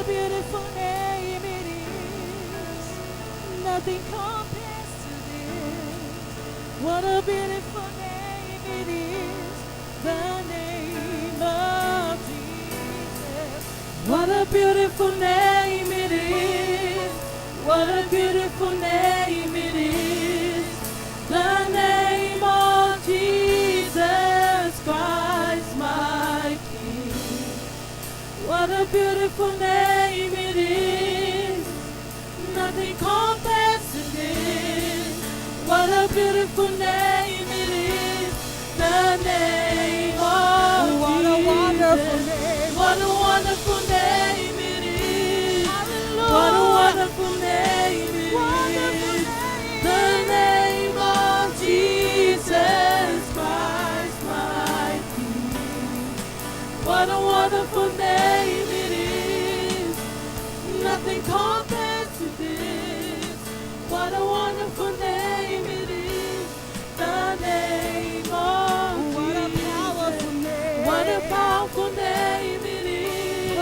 beautiful name it is. Nothing compares to this. What a beautiful name it is. The name of Jesus. What a beautiful name it is. What a beautiful name it is. The name of Jesus Christ, my King. What a beautiful name it is. Nothing compares to this. What a beautiful name it is. The name of Jesus. What a wonderful name. What a wonderful name it is. Hallelujah. What a wonderful name it is. The name of Jesus Christ, my King. What a wonderful name it is. Nothing compares to this. What a wonderful name it is. The name of Jesus. What a powerful name it is.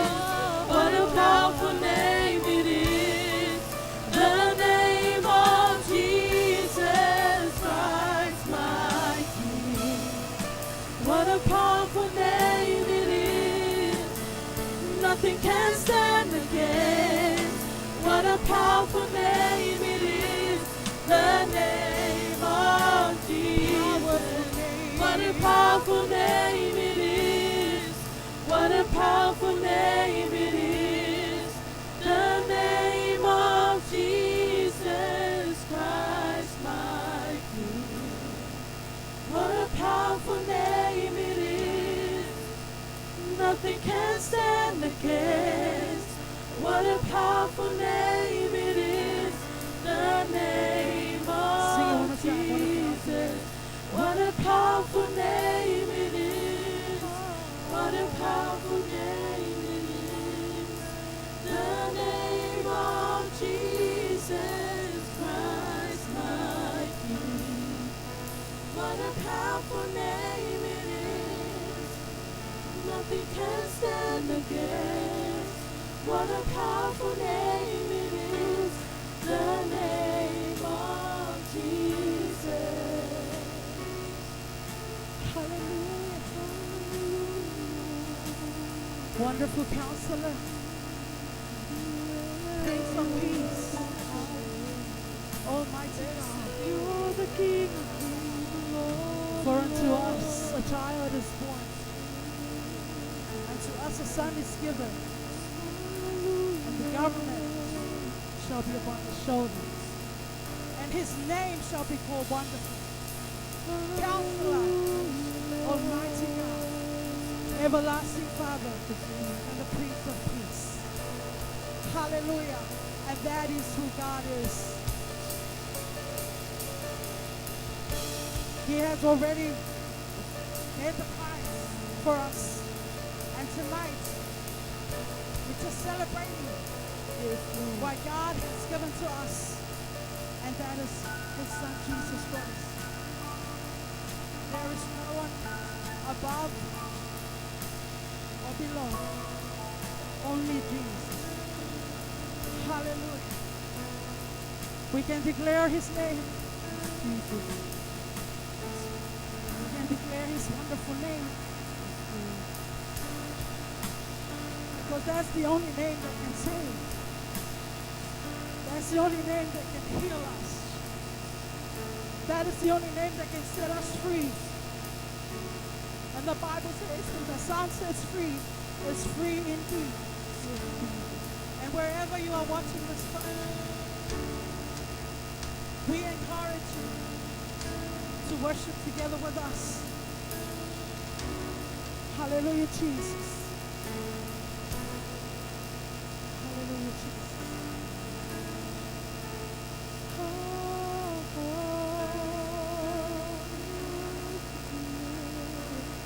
What a powerful name it is. The name of Jesus Christ, my King. What a powerful name it is. Nothing can stand against. What a powerful name it is. The name of Jesus. What a powerful name it is. What a powerful name it is. The name of Jesus Christ, my King. What a powerful name it is. Nothing can stand against. What a powerful name it is. The name of Jesus. What a powerful name it is. What a powerful name it is. The name of Jesus Christ, my King. What a powerful name it is. Nothing can stand against. What a powerful name it is. The name of Jesus. Hallelujah. Wonderful Counselor. Prince of Peace. Almighty God. You are the King of Kings. For unto us a child is born. And to us a son is given. And the government shall be upon his shoulders. And his name shall be called Wonderful. Counselor. Almighty God. Everlasting Father. And the Prince of Peace. Hallelujah. And that is who God is. He has already paid the price for us. And tonight, we're just celebrating what God has given to us. And that is His Son, Jesus Christ. There is no one above or below. Only Jesus. Hallelujah. We can declare His name. Jesus. We can declare His wonderful name. Because that's the only name that can save. That's the only name that can heal us. That is the only name that can set us free. And the Bible says, when the Son sets free, is free indeed. And wherever you are watching this film, we encourage you to worship together with us. Hallelujah, Jesus. Hallelujah, Jesus.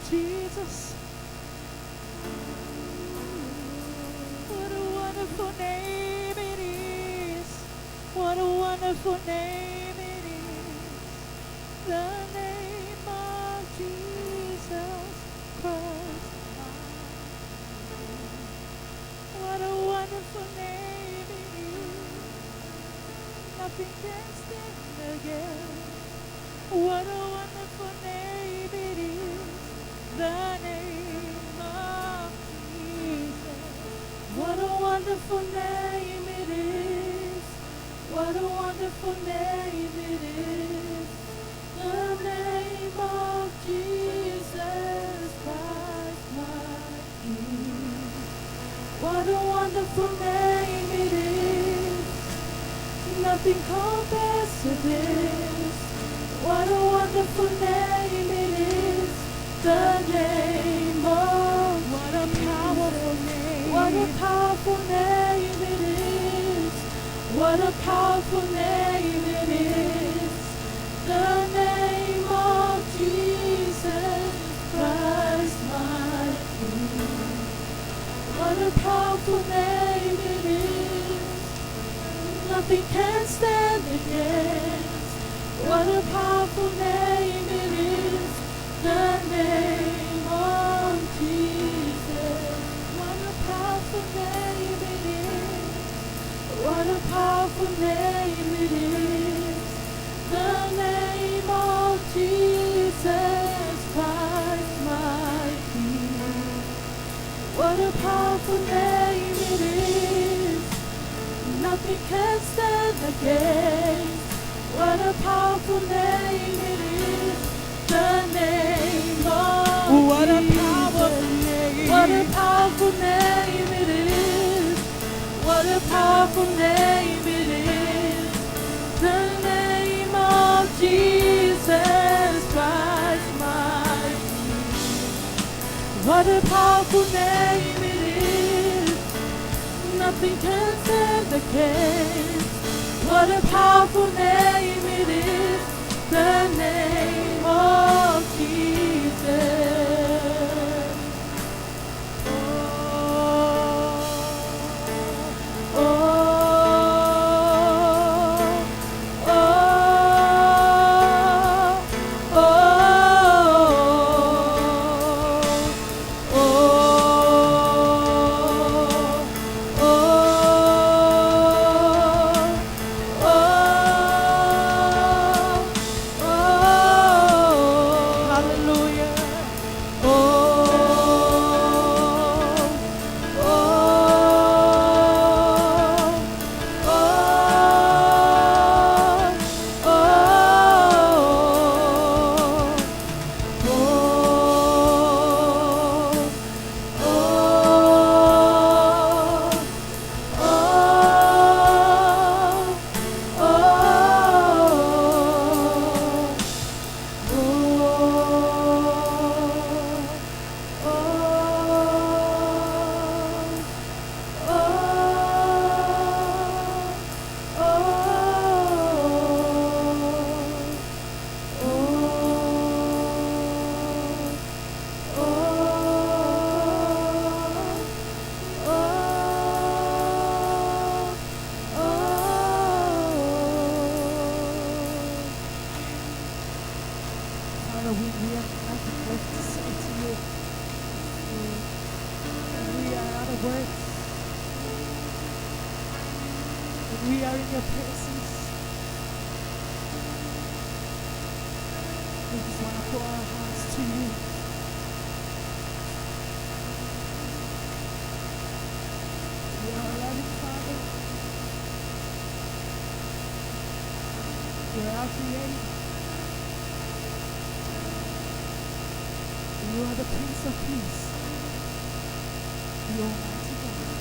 Jesus. What a wonderful name it is. What a wonderful name it is. The name of Jesus Christ. What a wonderful nothing can stand against. What a wonderful name it is, the name of Jesus. What a wonderful name it is. What a wonderful name it is, the name of Jesus Christ, my King. What a wonderful name it is. Nothing compares to this. What a wonderful name it is. The name of what a powerful name. What a powerful name it is. What a powerful name it is. The name of Jesus Christ, my King. What a powerful name it is. Nothing can stand against. What a powerful name it is. The name of Jesus. What a powerful name it is. What a powerful name it is. The name of Jesus Christ, my King. What a powerful name it is. Nothing can stand against. What a powerful name it is. The name of what Jesus. A powerful name. What a powerful name it is. What a powerful name it is. The name of Jesus Christ, my King. What a powerful name it is. Nothing can stand against. What a powerful name it is. The name of Jesus. We are in your presence. We just want to pour our hearts to you. You are a loving Father. You are our Creator. You are the Prince of Peace. The Almighty God.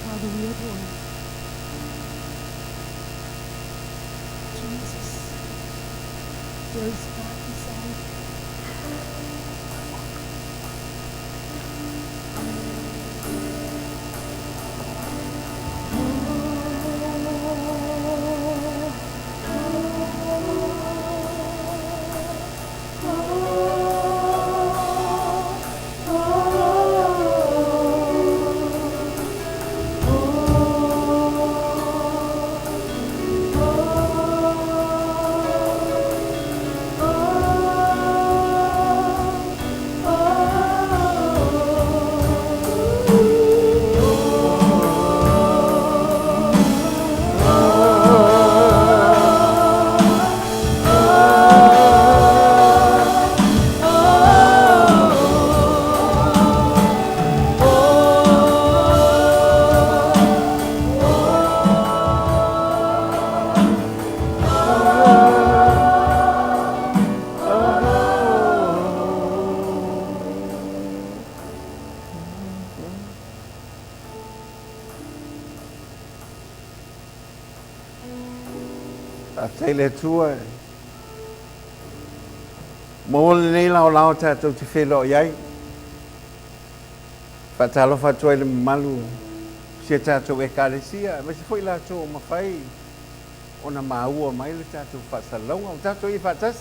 Father, we adore you. Jesus, there is none beside you. Oh Taile tua. Mole nei lao tātou te whelo iai. Whatalo whatua le malu. Sia tātou e kāresia. Ma se whai la tō o mawhai. Ona maua mai le tātou whasalonga. O tātou I whatas.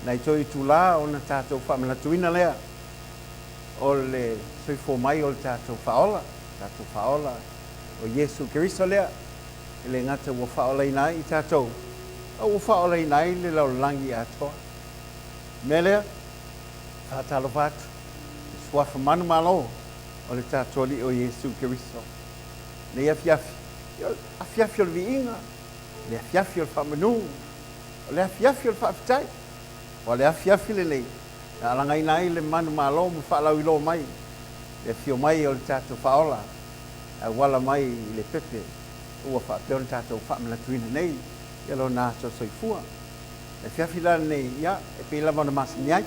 Nei tō I tūlā ona tātou whamanatuina lea. O le soifo mai o le tātou whaola. Tātou whaola. O Yesu Keriso lea. I le ngata ua whaola inai I tātou. Ua whaola inai le lau langi atoa. Melea, whātalo whātu, swafa manu malo o le tātoli o Yesu Keriso. Nei afiafi o le viinga, le afiafi o le whamanu, o le afiafi o le whaafitai, o le afiafi le nei. Na alanga inai le manu malo mu whaalau ilo mai, le fio mai o le tātou whaola, a wala mai le pepe, ua whaapeo le tātou whaamanatuina nei, ialo nā so soifua. E whiawhila nei ia, e pe lava na masiniai,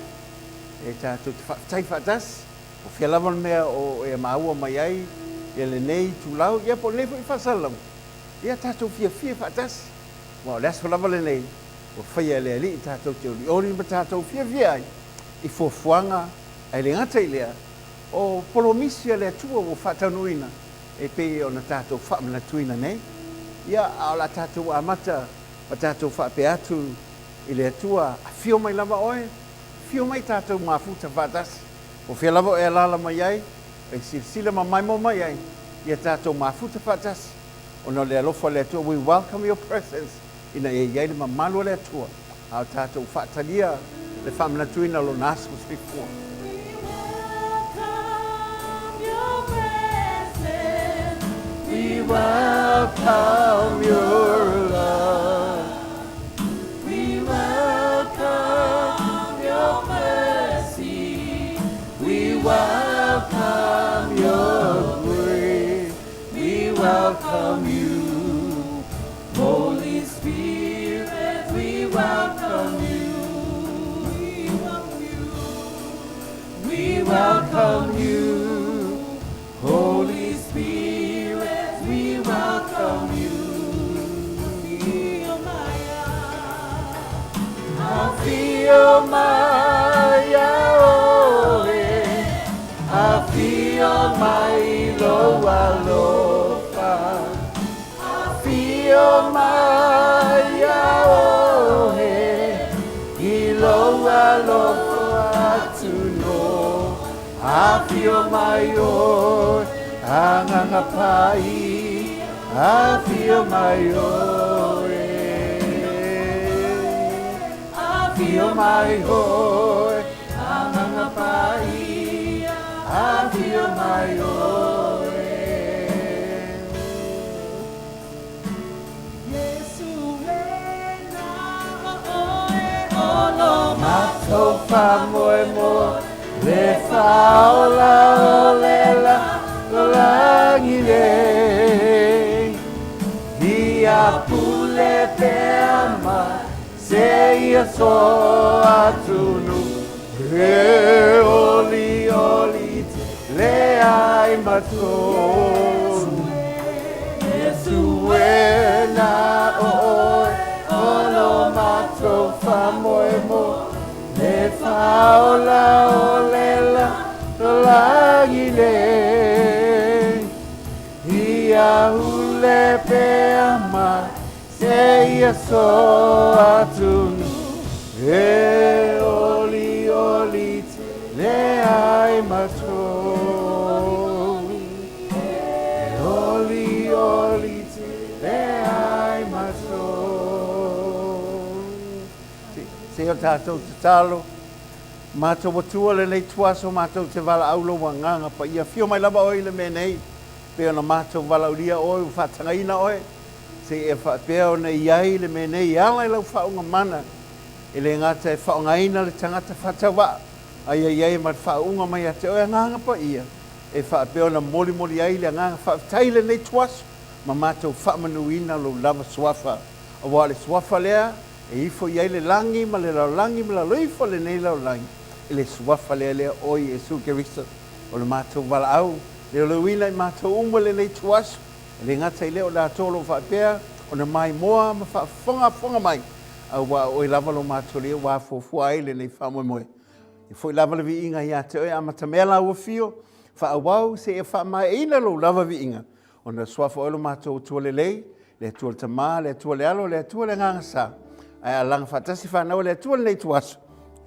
e tātou te whaatai whaatas, o whia lava na mea o e maua mai ai, e le nei tūlau, ia po lefo I whasalau. Ia tātou whia whaatas, o le aso lava le nei, o whaia le ali tātou te ori ma tātou whia ai, I fuafuanga, ai le ngata I lea, o polomisia le atua o whaataunuina, e pe o na tātou whaamanatuina nei, ia a la tātou amata, ma tātou whaapea atu, I le atua, a fio mai lava oe, fio mai tātou mafuta whatas. O whia lava e lala mai ai, e sila mai mo mai ai, I a tātou mafuta whatas. O no le alofa le atua, we welcome your presence. Ina e iai le mamalo le atua. Ao tātou whaatalia, le whamanatuina lo nasu spifua. We welcome your love. Welcome your grace, we welcome you, Holy Spirit, we welcome you, we welcome you, Holy Spirit, we welcome you, I feel I feel my loa lofa. I feel my yaohe. I loa lofa to know. I feel my yoy. Angangapai. I feel my yoy. I feel my yoy. Angangapai. I feel my joy. Yesu na oe ono mato fa mo le fa ola olela ola gile dia pule pe ama se ia so atunu e oli le ai mato Yesu e na oe ono mato fa mo le fa ola olela ola gile ia ule pe ama se ia so atunu e oli le ai mato Se o tātou te talo, mātou watua le nei tuaso mātou te wala aulo wanganga pa ia fio mai lava oi le me nei, pe ona mātou wala uria oi u whatangaina oi, se e whapea o nei iai le me nei, ala I lau whaunga mana, e le ngata e whaungaina le tangata whatawa, ai iai ma whaunga mai a te oi nganga pa ia, e whapea ona moli ai le nganga whaptai le nei tuaso, ma mātou whamanuina lo lava swafa, a wale swafa lea, e ifo iai le langi ma le laulangi ma la loifo le nei laulangi e le suafa lea lea oi Yesu Keriso o le mātou wala au le loina I mātou umwa le nei tuasu le ngata I leo la tolo whapea ona mai moa ma whaafonga mai. Wa o I lava lo mātoria wa fofua ai le nei whamoemoe. I foi lava le vi inga ia te oe amatamela ua fio, whaawau se e whaamai ina lo lava vi inga. Ona swafa oe lo mātou tua le lei, le tua le tamā, le tua le alo, le tua le ngangasa. Ai a langa whatasi whanau le tua le nei tuasu.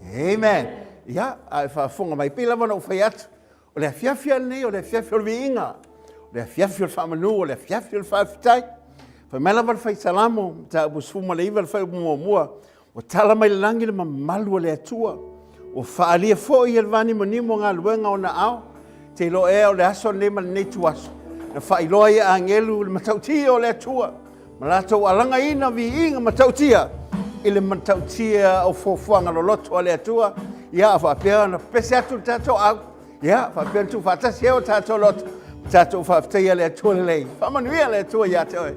Amen. Ia, ai whaafonga mai pila wana u whai atu. O le afiafia nei, o le afiafia o le vi inga. O le afiafia o le whaamanu, o le afiafia o le whaafitai. Whamela wal whai salamo, ta busfuma le iwa le whai mua. O tala mai langi le mamalu o le atua. O whaalia fo I elvani monimo ngā luenga o na au. Te lo o le aso ne ma nei tuasu. Na whailoa I angelu le matautia o le atua. Malato alanga ina vi inga matautia. I le matautia o fofuanga lo loto o le atua. Ia a whapea na pese atu tato au. Ia, whapea tu whatasi eo tato loto. Tato whaptea le atua le lei. Whamanuia le atua ia te oe.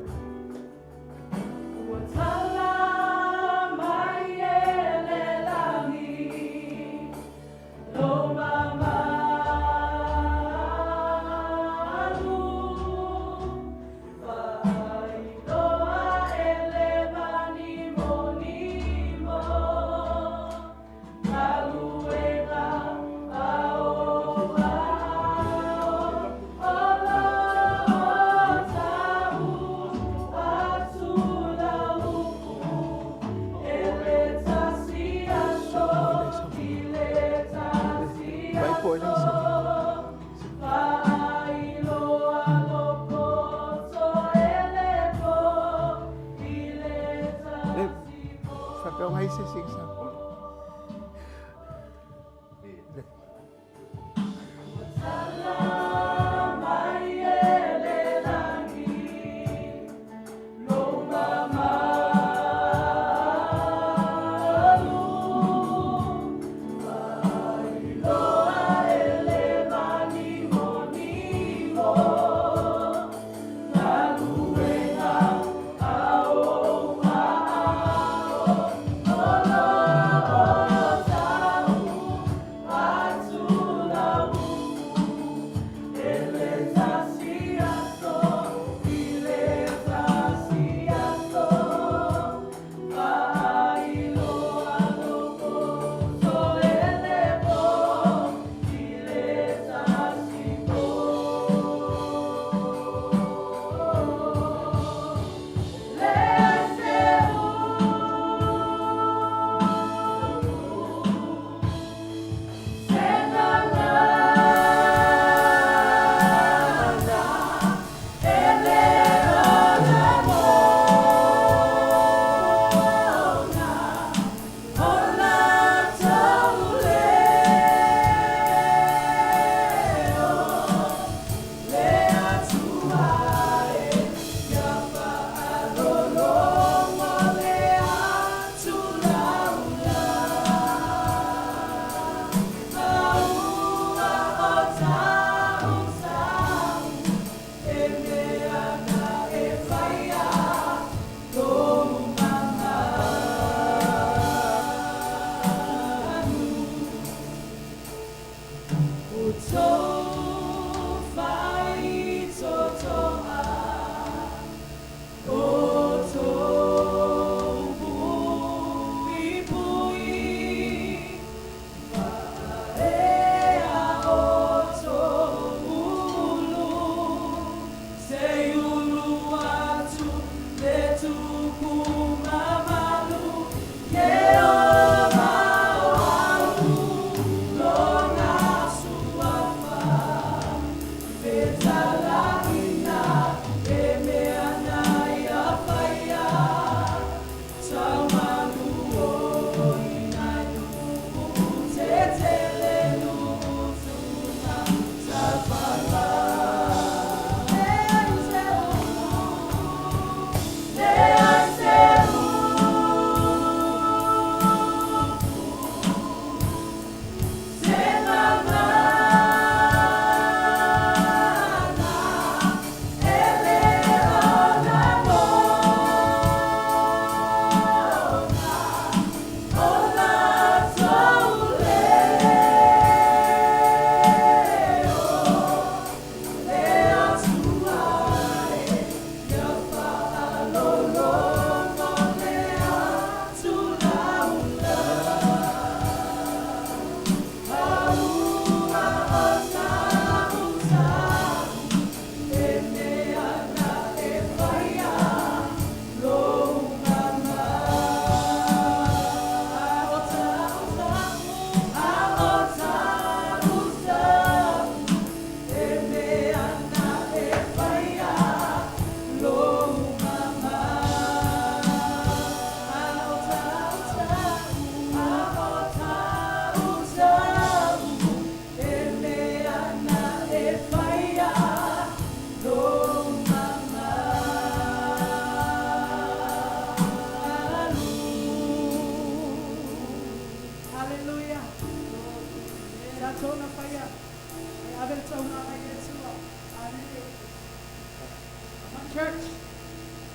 tona faya. Ay avel tona na Yeshua. Hallelujah. Come on, church.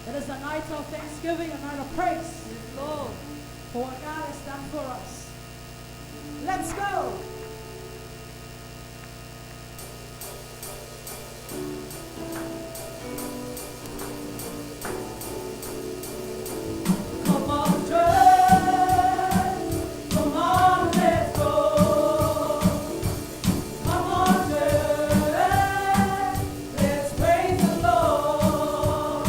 It is a night of thanksgiving, a night of praise. Yes, Lord. For what God has done for us. Let's go. Come on, church. Come on, let's go. Come on, church. Let's praise the Lord.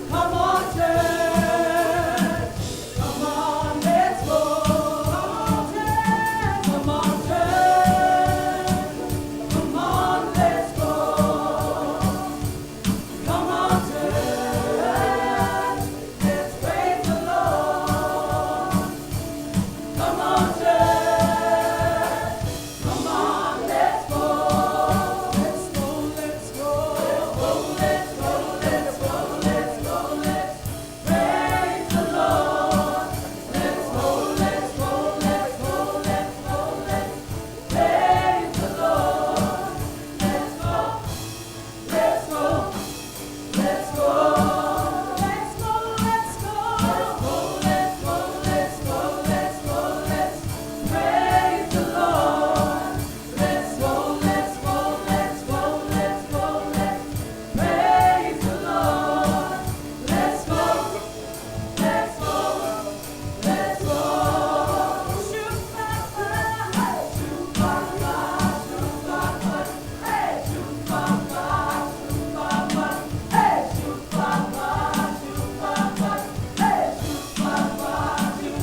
Come on, church. Come on, let's go. Come on, church. Come on, let's go. Come on, church. Let's praise the Lord. Come on, church. Come on, let's go. Let's go, let's go. Let's go, let's go, let's go, let's go, let's praise the Lord. Let's go, let's go, let's go, let's go, let's praise the Lord. Let's go, let's go, let's go, let's go, let's go, let's go, let's go, let's go, let's go, let's praise the Lord. Let's go, let's go, let's go, let's go, let's praise the Lord. Let's go, let's go, let's go. Shoot, Papa, shoot, Papa, shoot, Papa, hey, shoot, Papa, shoot, Papa, hey, shoot, Papa, shoot, Papa, hey, shoot, Papa, shoot,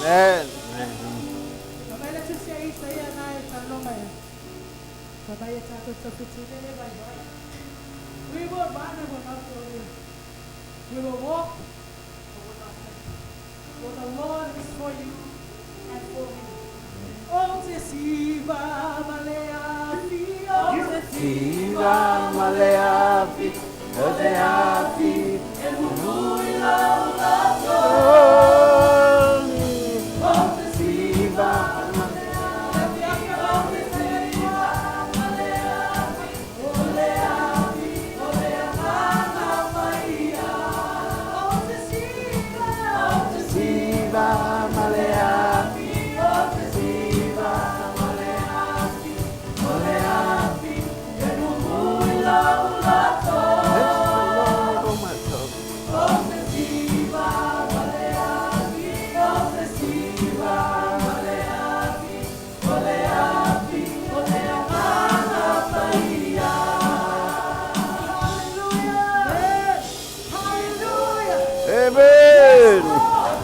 Amen. Kabay na siya Isaiah na tanong ay. Kabay sa ato sa pitsune by right. We will run and will not go. We will walk and will not faint. For the Lord is for you and for me. Oh, Tesiva Maleafi, oh, Viva Maleafi, Odeafi, and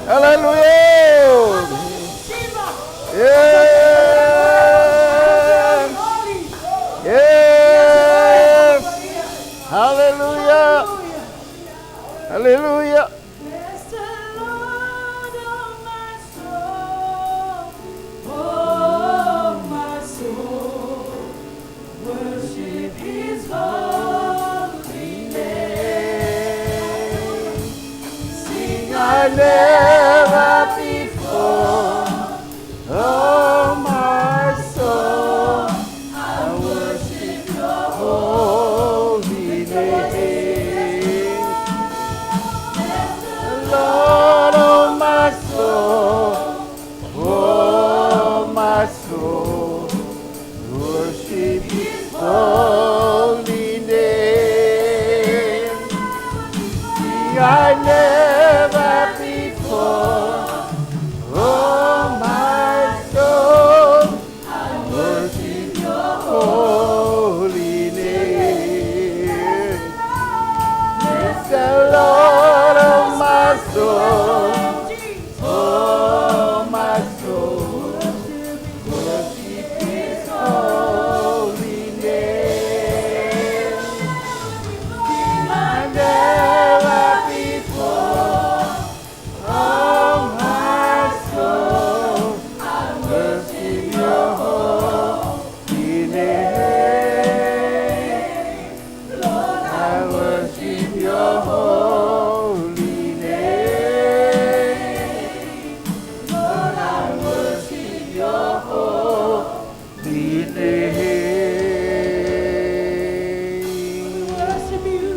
Hallelujah. Yes. Yes. Hallelujah. Hallelujah. Bless the Lord, oh my soul, oh my soul, worship His holy name. Sing I never before, oh my soul, I worship your holy name. Lord, oh my soul, worship His holy name. I never before, oh my soul, I worship your holy name. It's the Lord of my soul, oh my soul, worship His holy name. I never before, oh my soul, I worship your holy name. Lord, I worship your holy name. Lord, I worship your holy name. worship you,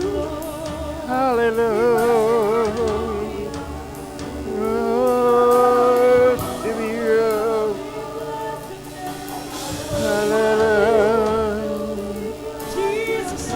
Hallelujah. Worship you. Hallelujah. Jesus.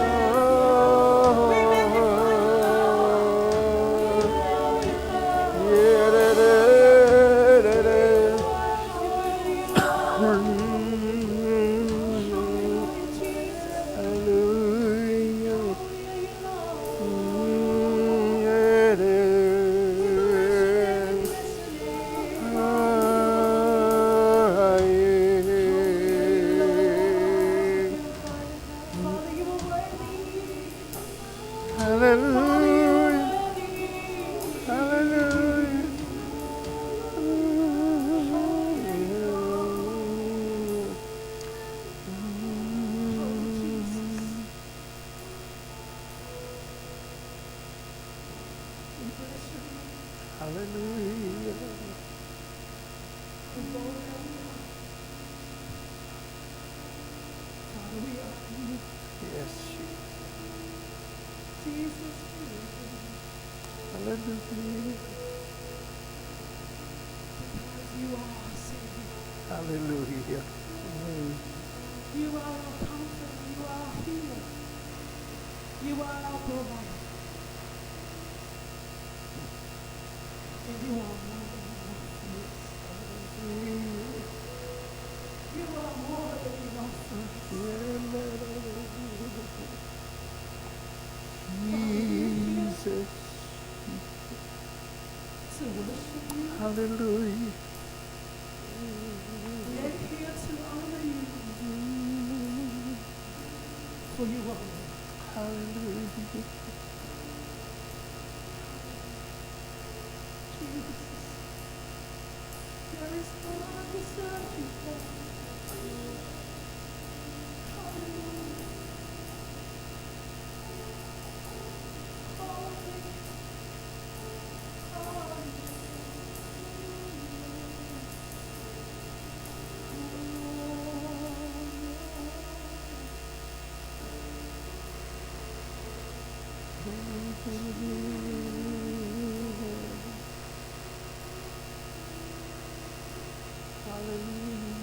Hallelujah. Hallelujah. Hallelujah. Yes, Jesus. hallelujah. You are our Savior. Hallelujah. You are our comforter. You are our healer. You are our provider. And you are more than enough. You are more than enough. Jesus. To worship you. Hallelujah. We're here to honor you. For you are Lord. Hallelujah. Jesus. There is no one beside you. Hallelujah. Hallelujah.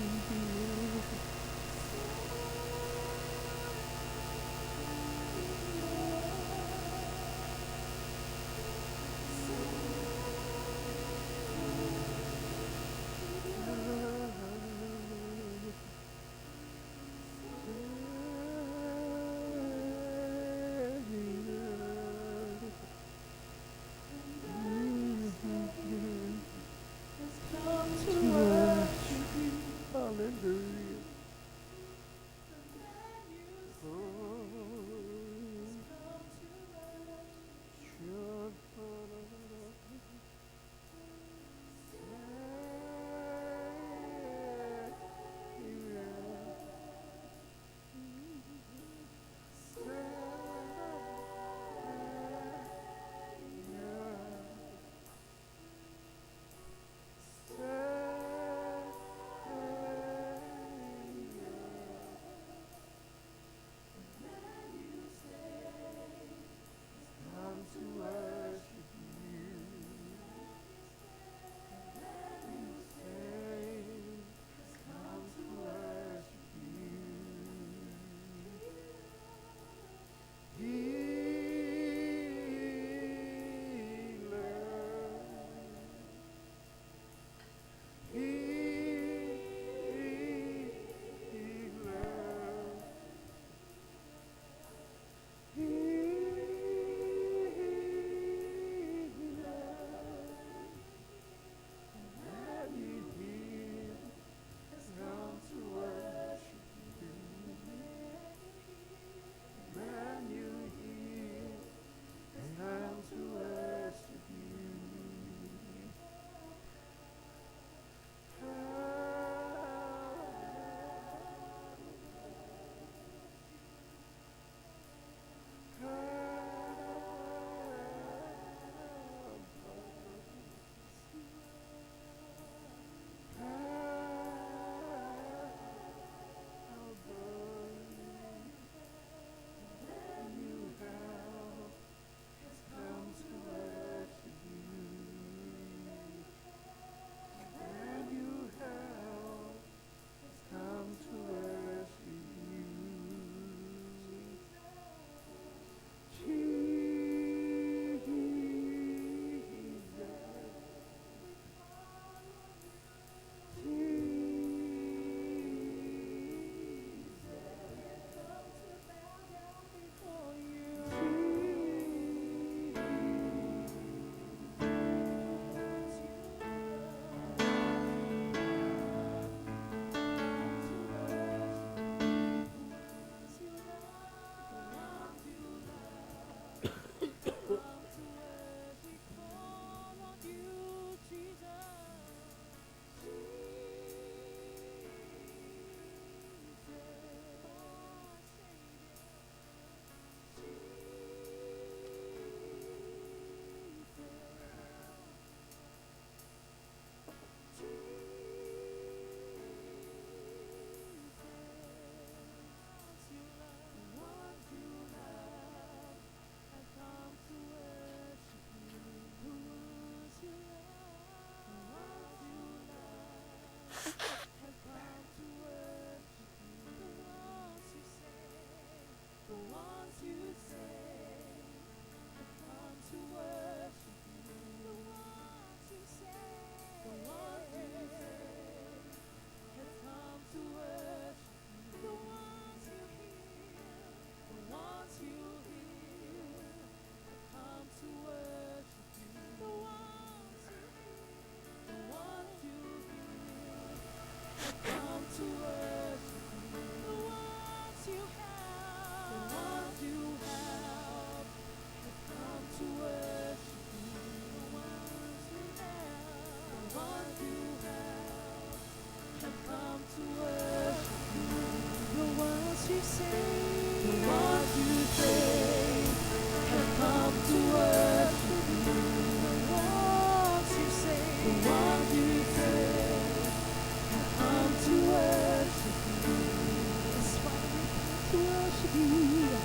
worship you.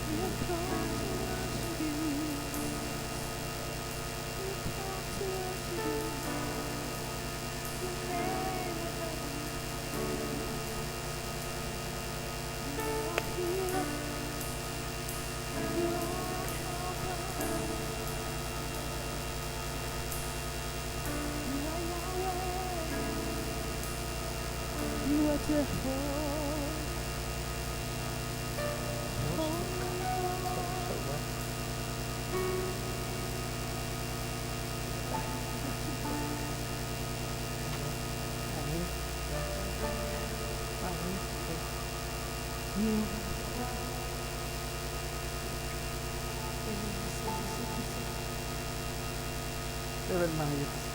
We have come to worship you. We have come to worship you. Your name alone. You are here. You are helper. You are Yahweh. You are Jehovah. Seven miles.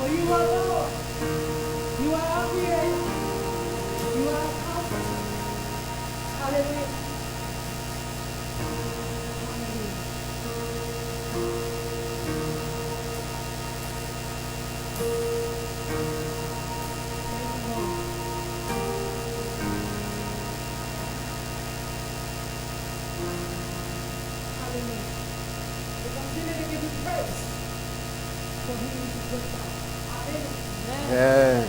For you are Lord. You are our creator. You are our comforter. Hallelujah. Yeah.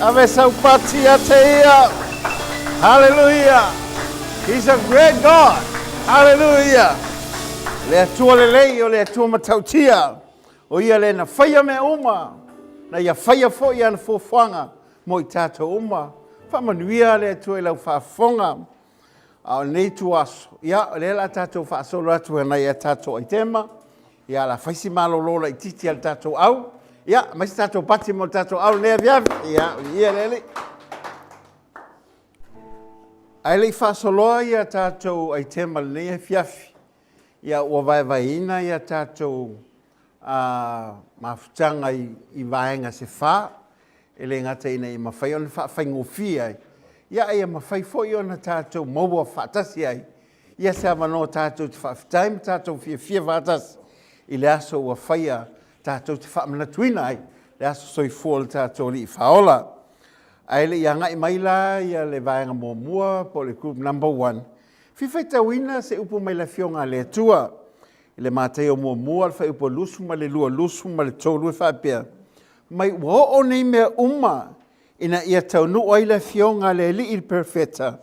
Ave saupati ateia. Hallelujah. He's a great God. Hallelujah. Le atua lelei o le atua matautia. O ia le na whaia me uma. Na ia whaia fo ia na fofanga. Mo I tātou uma. Whamanuia le atua I lau whaafonga. Au nei tu aso. Ia le la tātou whaasolo atu na ia tātou aitema. Ia la whaisi malolola I titi al tātou au. Ia, mai tātou pati mo tātou au nea viavi. Ia lele. Ai lei whaasoloa ia tātou aitema nea fiafi. Ia ua vai ia tātou mafutanga I vaenga se wha. Ele ngata ina I mawhai ona whaingofia ai. Ia ia mawhai foi ona tātou maua whaatasi ai. Ia se amano tātou te whaafitaim tātou fia whaatasi. I le aso ua whaia tātou te whaamanatuina ai. Le aso soi fuol tātou li I whaola. Ai le ia ngai maila ia le vaenga mua po le group number 1. Whiwhaita wina se upo mai la fionga le atua. I le mātei o mua alwhai upo lusu ma le lua lusu ma le tōlu e whapea. Mai ua o nei mea uma ina ia taunu o la fionga le li Il perfeta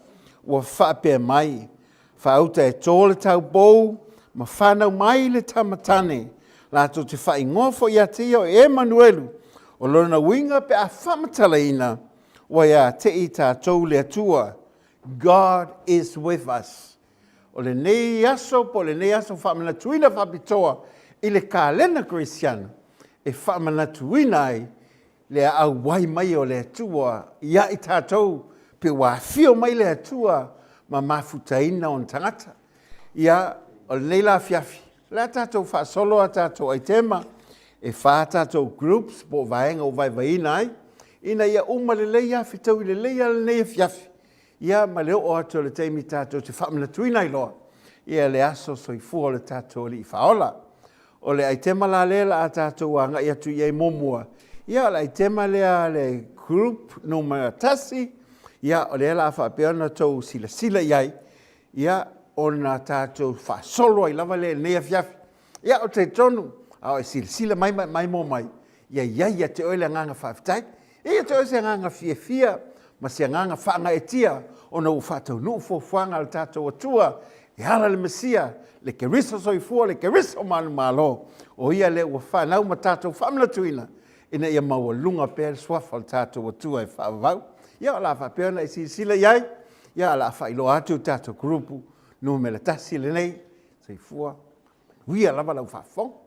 ua whapea mai. Whauta e tōle tau bou ma whanau mai le tamatane Lātou te whai ngofo ia te o Emanuelu, o lona winga pe a whamatalaina, wa ia te I tātou le atua. God is with us. O le nei aso, po le nei aso whamanatuina whapitoa, I le kālena Krisiana, e whamanatuina ai, le au wai mai o le atua, ia I tātou, pe wā whio mai le atua, ma mafutaina on tangata. Ia, o le nei la fiafi, le tātou whaasolo a tātou ai tema, e wha tātou groups, po vaenga o vai vaina ai, ina ia uma le leia, fitau I le leia le nei fiafi. Ia, ma leo o ato le teimi tātou te whamanatuina I loa. Ia le aso soifua le tātou li I whaola. O le aitema la lela a tātou a ngai atu iei momua. Ia, le aitema lea le group numera tasi. Ia, o le ela a whapeona tau sila iai. Ia, o na tātou whaasolo I lava le nea fiafi. Ia, o te tonu, a o sila mai mo mai. Ia, te oile nganga whaafitai. Ia, te oile nganga fia. Ma se nganga whaanga e tia, o na uwhatau nuu fuanga al tātou atua, e ala le Mesia, le kerisa soifua, le kerisa o manu malo, o ia le ua whanau ma tātou whamlatuina, ina ia maua lunga pēr swafa al tātou atua e whaavau. Ia ala whapeona e sila iai, ia ala whailo atu tātou grupu, nuu me la tasi le nei, soifua, wia lava lau whaafonga.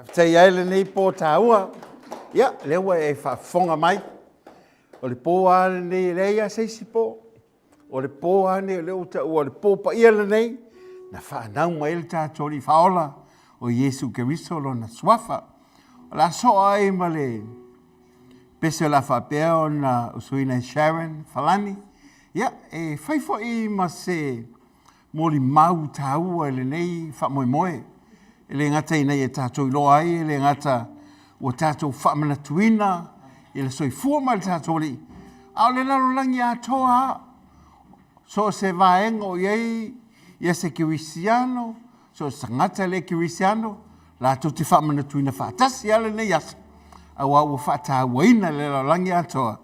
whaafetai ai lenei po tāua. Ia, lea ua e whaafonga mai. O le pō a lenei leia seisi po. O le pō a ne leo ta ua le pō pa ia lenei. Na whaanau mai le tātou li whaola o Iesu Keriso lo na swafa. O la soa ai ma le pese la whapea o na usuina Sharon Falani. Ia, e whaifo i ma se mori mau tāua le nei whamoe moe. E le ngata i nei e tātou i loa ai, e le ngata o tātou whamana tuina, e le soi fua ma le tātou li. Ao le lalo langi a toa, so se vaenga o iei, ia se Kerisiano, so se ngata le Kerisiano, la tō te whamana tuina whaatasi ale nei asa. Au au whaatawaina le lalo langi a toa,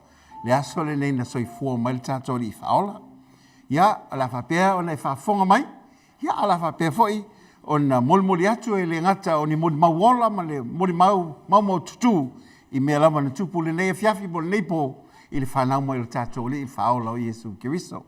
le aso le nei na soi fua ma le tātou li whaola. Ia, ala whapea o nei whaafonga mai, ia ala whapea foi, o na molimoli atu e le ngata o ni moli mauola ma le moli mau tutu i mea lama na tupu le nei a fiafi mo le nei po i le whanau mo i le tātou le i whaola o Iesu Keriso.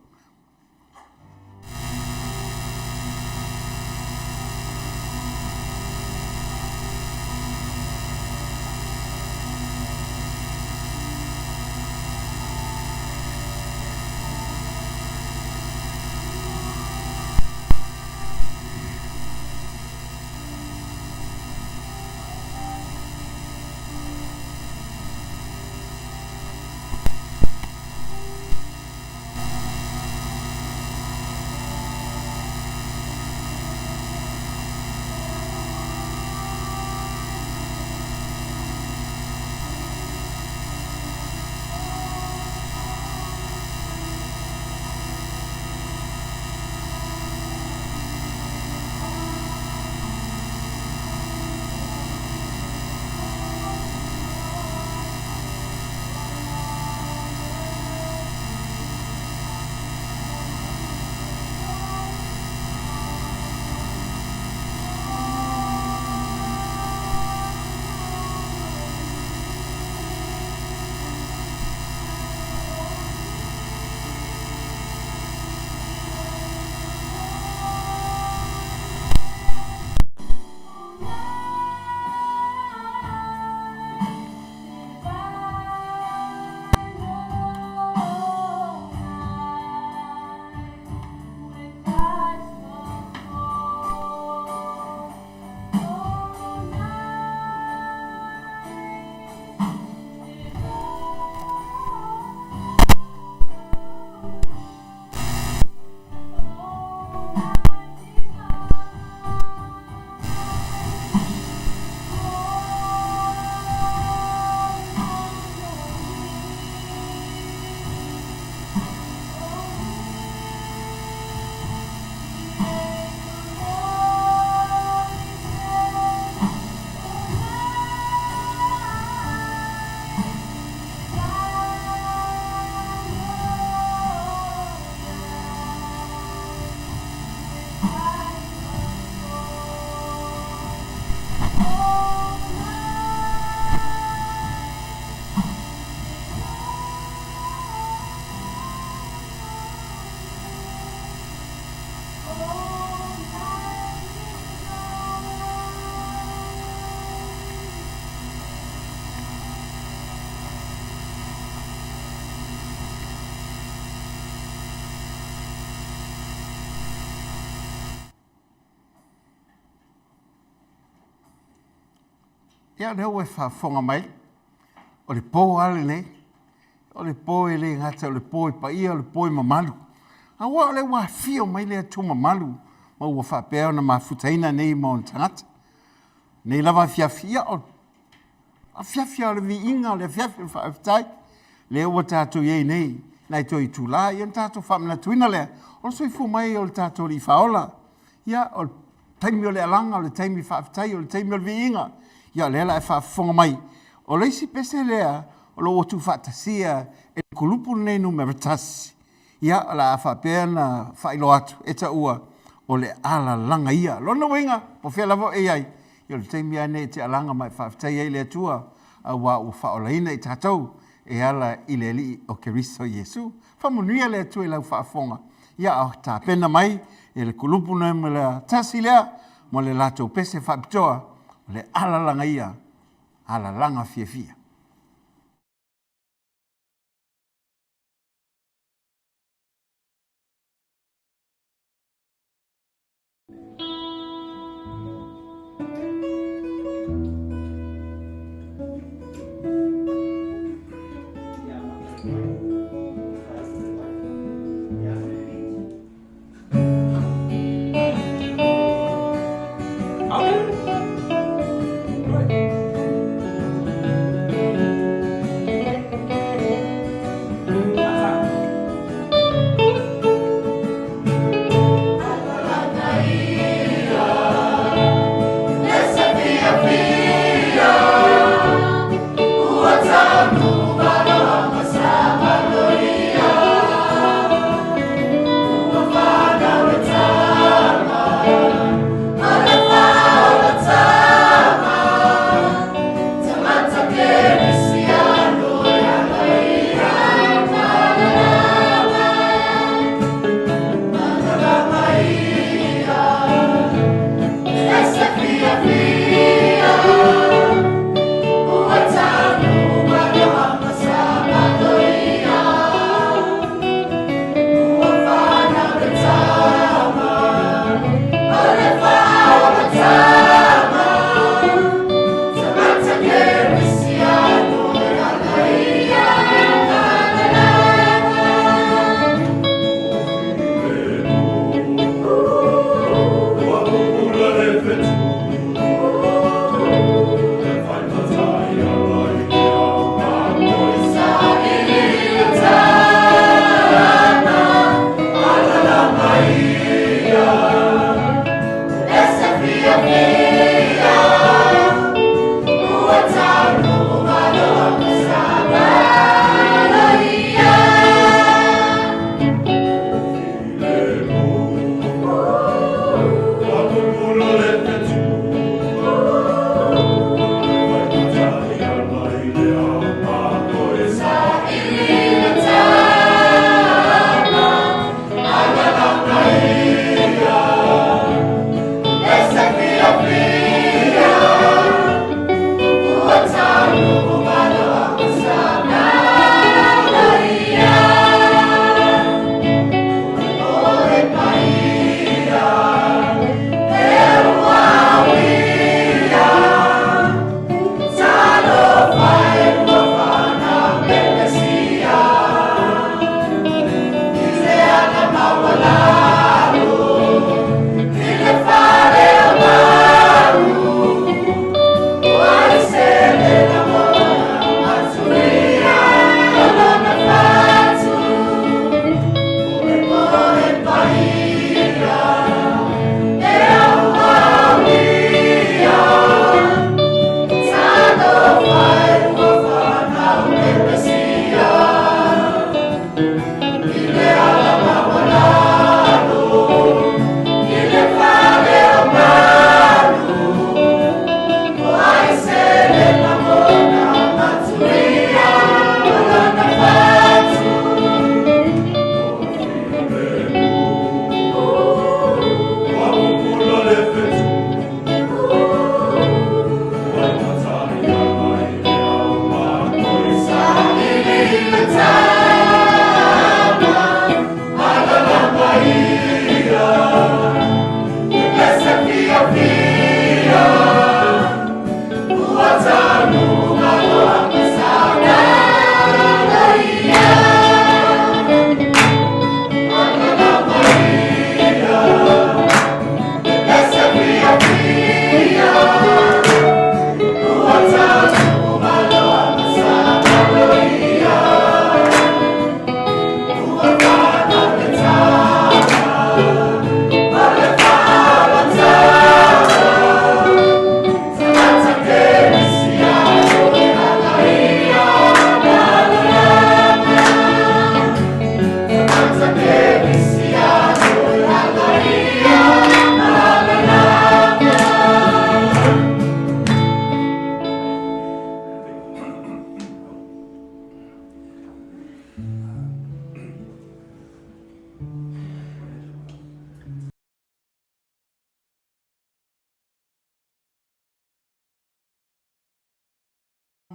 Ia leo e whaafonga mai, o le pō ale nei, o le pō e le ngata, o le pō e paia, o le pō e mamalu. A wā le wā fio mai le atu mamalu, ma ua whapea na mawhutaina nei mo tangata. Nei lava fiafia o, a fiafia o le vi inga, o le fiafia o whaafitai, le ua tātou iei nei, nai toi tūlā, ia tātou whamina tuina lea, o le soifu mai o le tātou li whaola, ia o le taimi o le alanga, o le taimi whaafitai, o le taimi o le vi inga, ia lela e whaafonga mai. O leisi pese lea, o lo otu whaatasia, e kulupu nei numera tasi. Ia la a whapea na whailo atu, e ta ua, o le ala langa ia. Lona wenga, po whea lavo e ai. Ia le teimi ane te alanga mai whaafitai ei le atua, a wā ua whaolaina i tātou, e ala i le li o Keriso Iesu. Whamonuia le atua i lau whaafonga. Ia a tā pena mai, e le kulupu nei me le tasi lea, mo le latou pese whaapitoa, le alalanga ia, alalanga fia.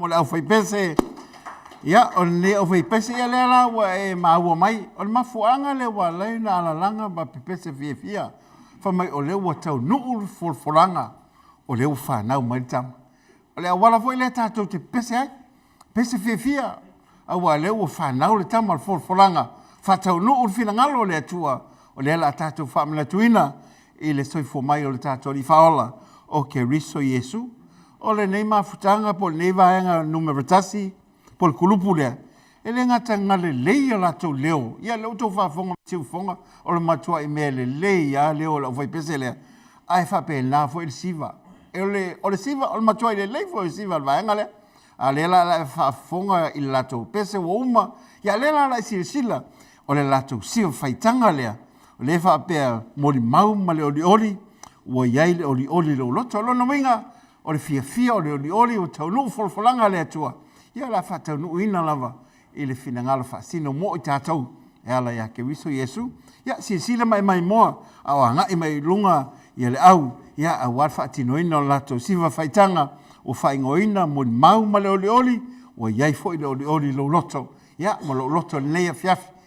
mo le au fai pese ia o le au fai pese ia le la wa e maua mai o le mafuanga le wa le na ala langa ba pese fia fa mai o le wa tau nuu folanga o le ufa na mai tam o le awala foi le tatou te pese ai pese fia a wa le ufa na le tam al folanga fa tau nuu fina ngalo le tua o le la tatou fa mla tuina i le soifo mai o le tatou li faola o ke riso Yesu o le nei mafutanga po nei vaenga numero tasi po le kulupu lea e le ngata ngale leia la tau leo ia leo tau whafonga tiu fonga o le matua i mea le leia leo la ufai pese lea ai whape na fo il siva e o le siva o le matua i le lei fo il siva le vaenga lea a le la whafonga i la tau pese wa uma ia le la i sila o le la tau siva whaitanga lea o le whapea mori mau ma le oli ua iai le oli lo loto lo no minga o le fia o le oli o tau nuu folfolanga le atua ia la fa tau nuu ina lava i le finangalo fa sino mo i tātou e ala ia ke wiso Yesu ia sila mai moa au anga i mai lunga ia le au ia a war fa tino ina o lato siva faitanga o fa ingoina mo mau ma le oli ua iai fo i le oli lo loto ia mo lo loto leia fiafi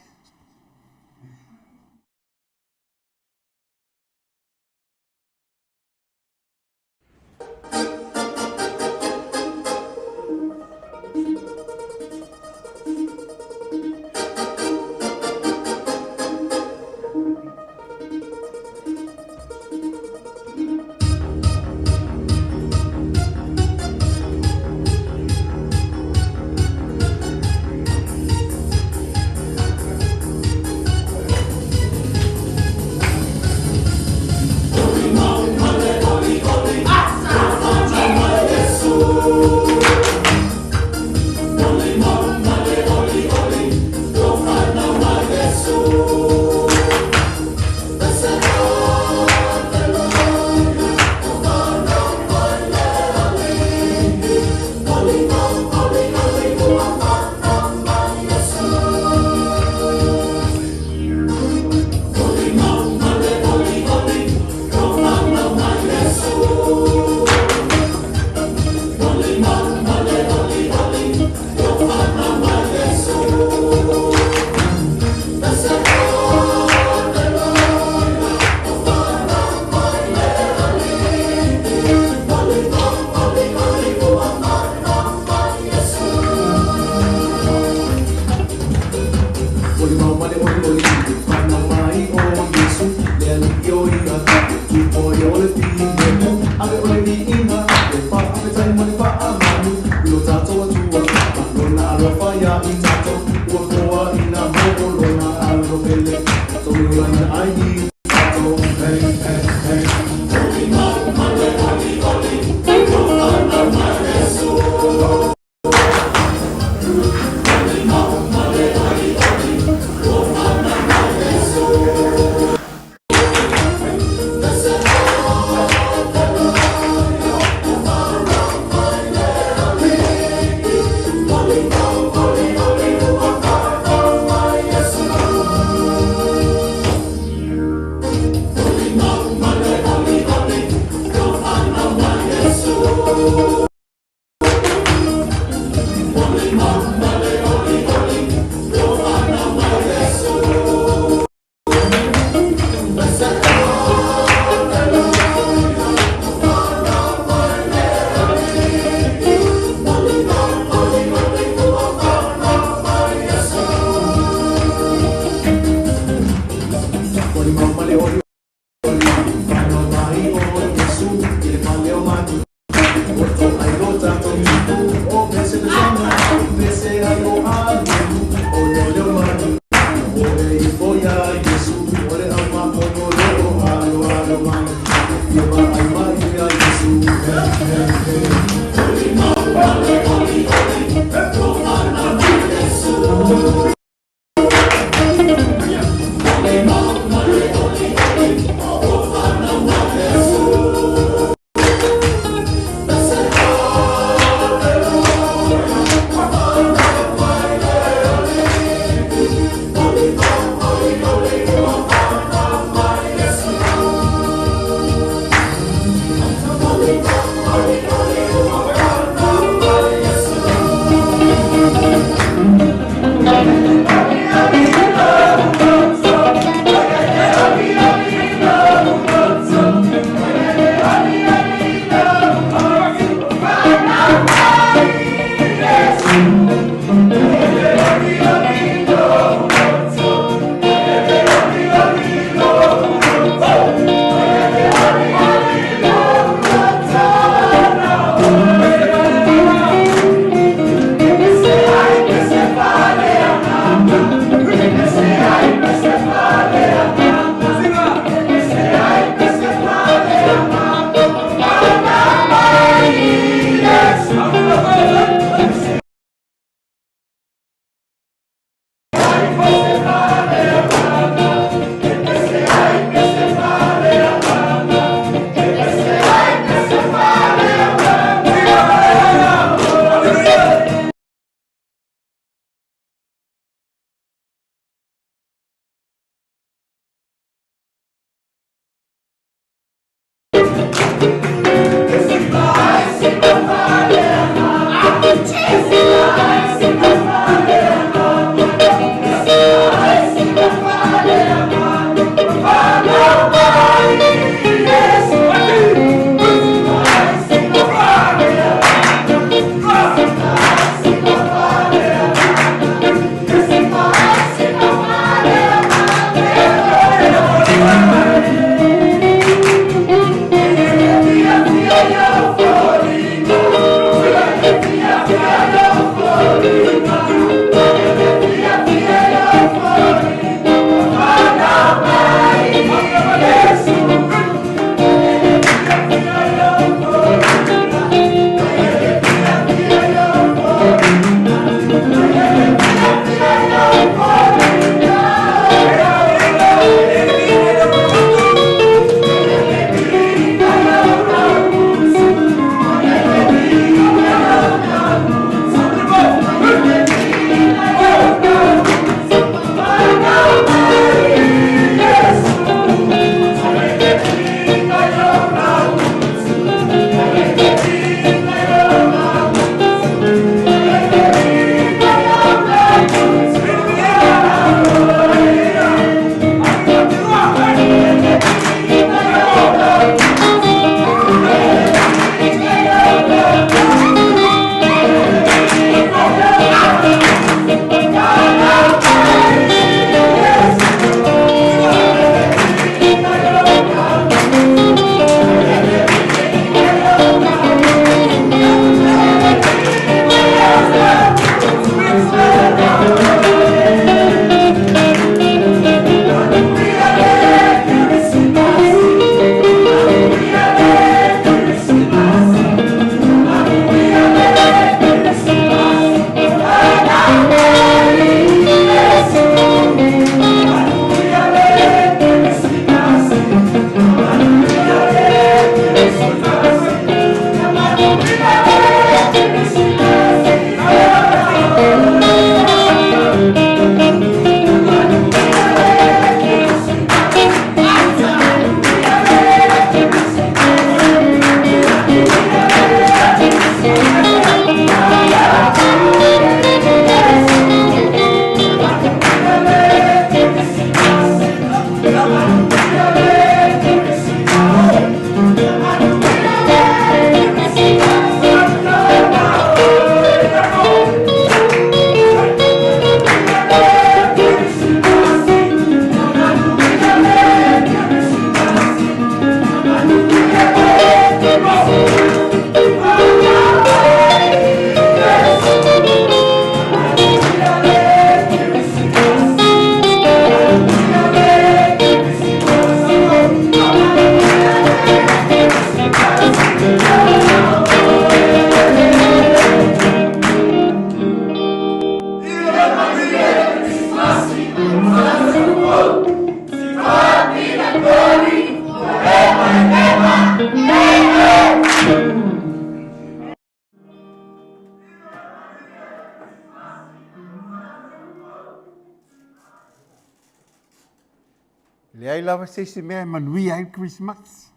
Le ai lava se mea manui ai Kerisimasi.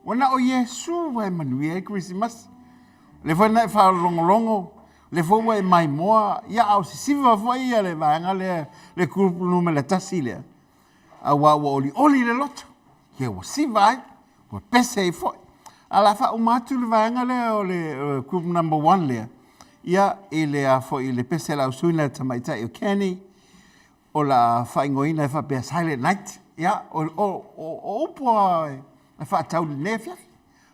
Ona o Yesu vai manui ai Kerisimasi. Le foi na fa longo le foi mai moa ia au siva foi ia le vanga le grupo no le tasile. A wa oli le lot. Ye wa siva ai wa pese foi. Ala fa umatu le vanga le o le group number 1 le. Ia ele a foi le pese la usuna tamaita o Kenny. O la whaingoina e whapea Silent Night. Ia, o poa e whaatau le nefiafi.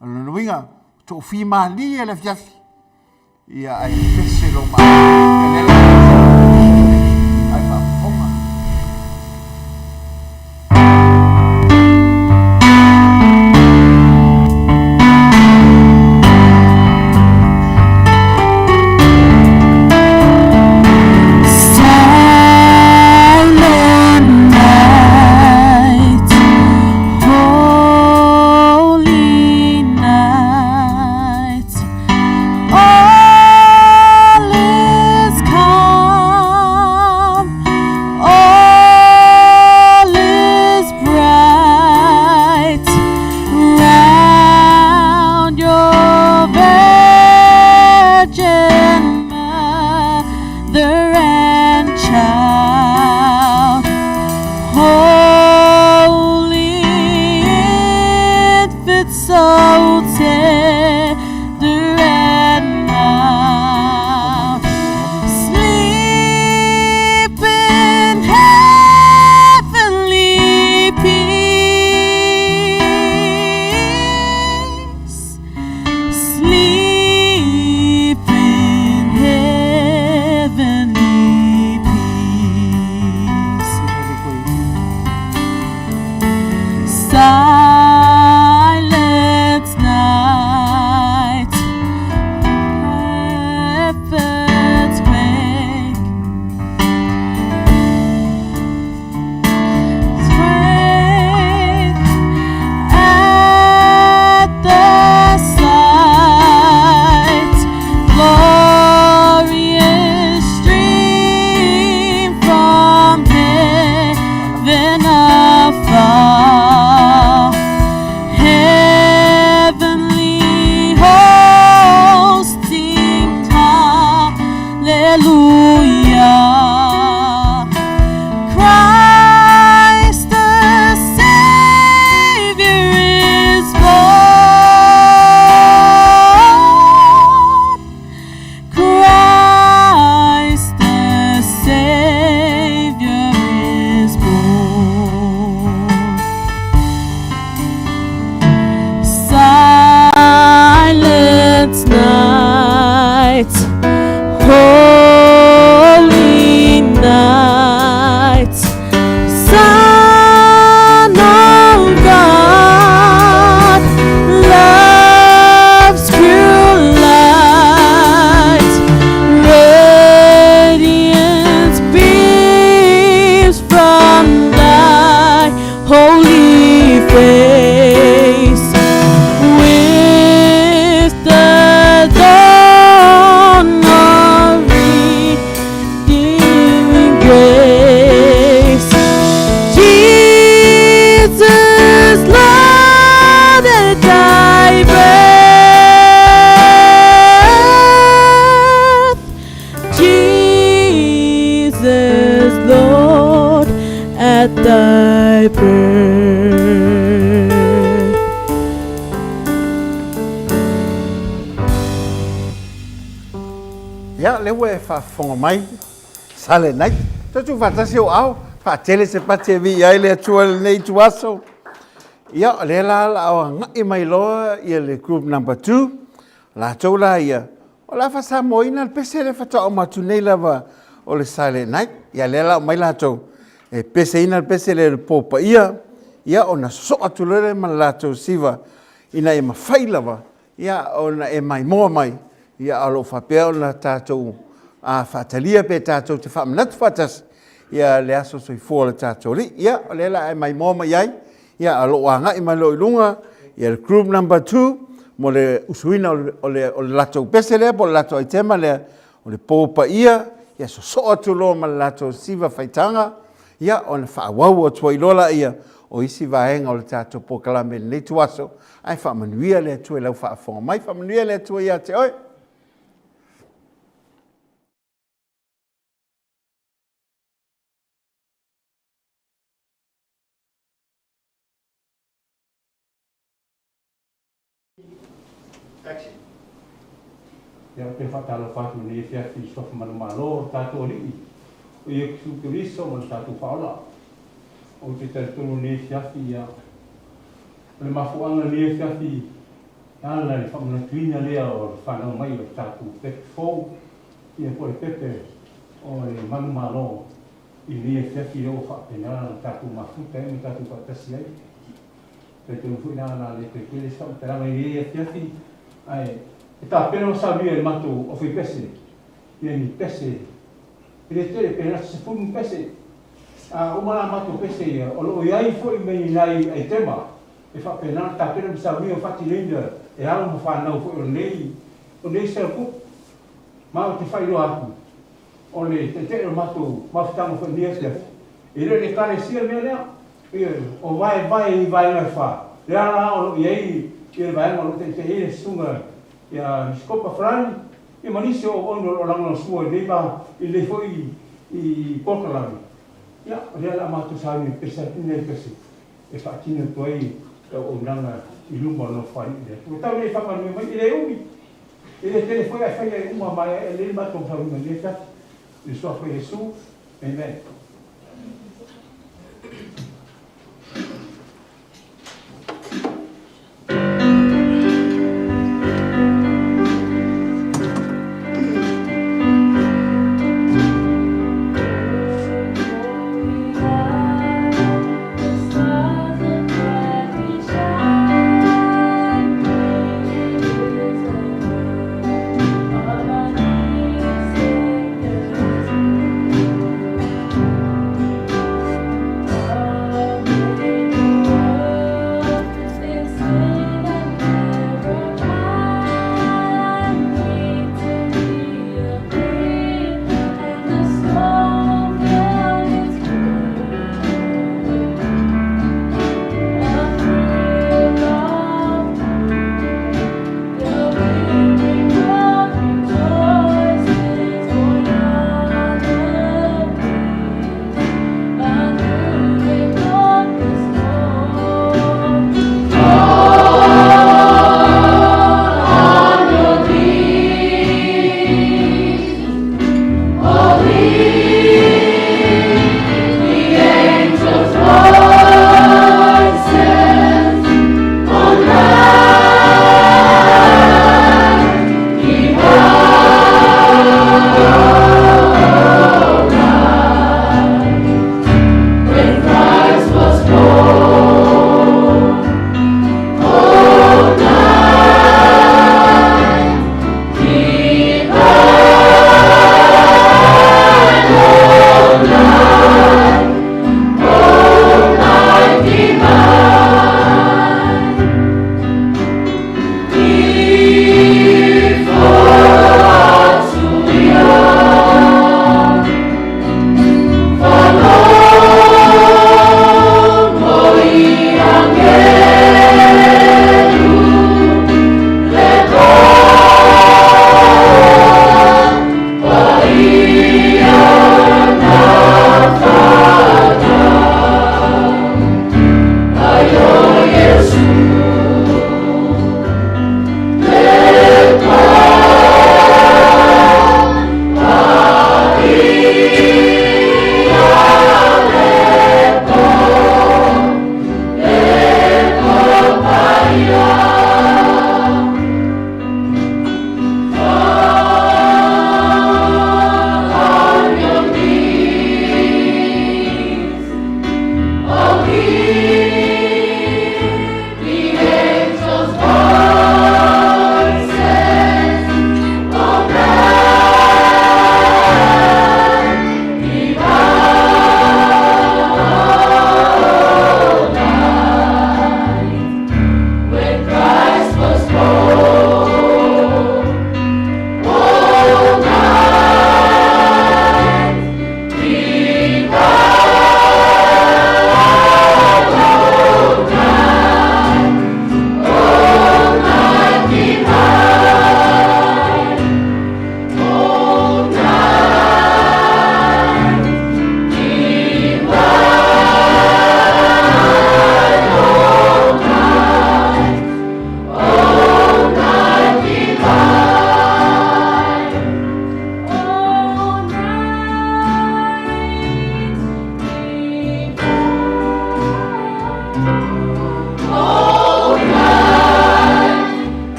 O le nuinga, tō whima li e le fiafi. Ia, ai pese lo maa. E le la ai whaponga. Ya le we fa fonga mai sale nai to tu fa tasi o au fa tele se pa te vi ai le tual nei tuaso ya le la o ngai mai lo ia le group number 2 la tola ia o la fa sa moina pese le fa ta o matu nei lava o le sale nai ya le la mai la to e pese ina pese le popa ia ona so atu le man la to siva ina e mafai lava ia ona e mai mo mai ia alo whapea na tātou a whatalia pe tātou te whamanat whatas ia le aso soi fōla tātou li ia le la e mai mōma iai ia alo wanga i mai loi lunga ia le group number 2 mo le usuina o le latou pese lea po le latou ai tema lea o le pōpa ia so atu lo ma le latou siva whaitanga ia o na whaawau o tua ilola ia o isi vaenga o le tātou pokalame nei tuaso, ai whamanuia le atua lau whaafonga mai, whamanuia le atua ia te oi. Ya te whatalo whatu ni e whia ki sofa manu malo tātou rii. O ia ki sukuriso mo tātou whaola. O te taritoro ni e whia ki ia. Le mafuanga ni e whia ki ala le whamana tuina lea o whanau mai o tātou pepe fōu. Ia po le pepe o le manu malo. I ni e whia ki o whapena tātou mafuta e me tātou whatasi ai. Te tunu fui nā le te kere sa te rama i e whia ki. Ai, e tā pena o sabi e mato o whi pese. Ia ni pese. I le tere pena se funu pese. O mana mato pese ia. O lo iai fwoi mei nai ai tema. E wha pena tā pena o sabi o whati reina. E alo mo whanau fwoi o nei. O nei se ku. Ma o te whairo aku. O le te tere mato mawhitango fwoi nia se. I le kare sia mea lea. O vai i vai mai wha. Le ana o lo iai. Ia vai ngalo te ere sunga ia skopa frani ia manisi o ono o lango sua nei ba i le foi i pokalami ia le la matu sabi pesatine pesi e fatine toi o nanga i lumba no fai le tu tau le fapa no mai le umi e le tele foi a fai uma mai le matu sabi no le ta le so foi Jesu amen.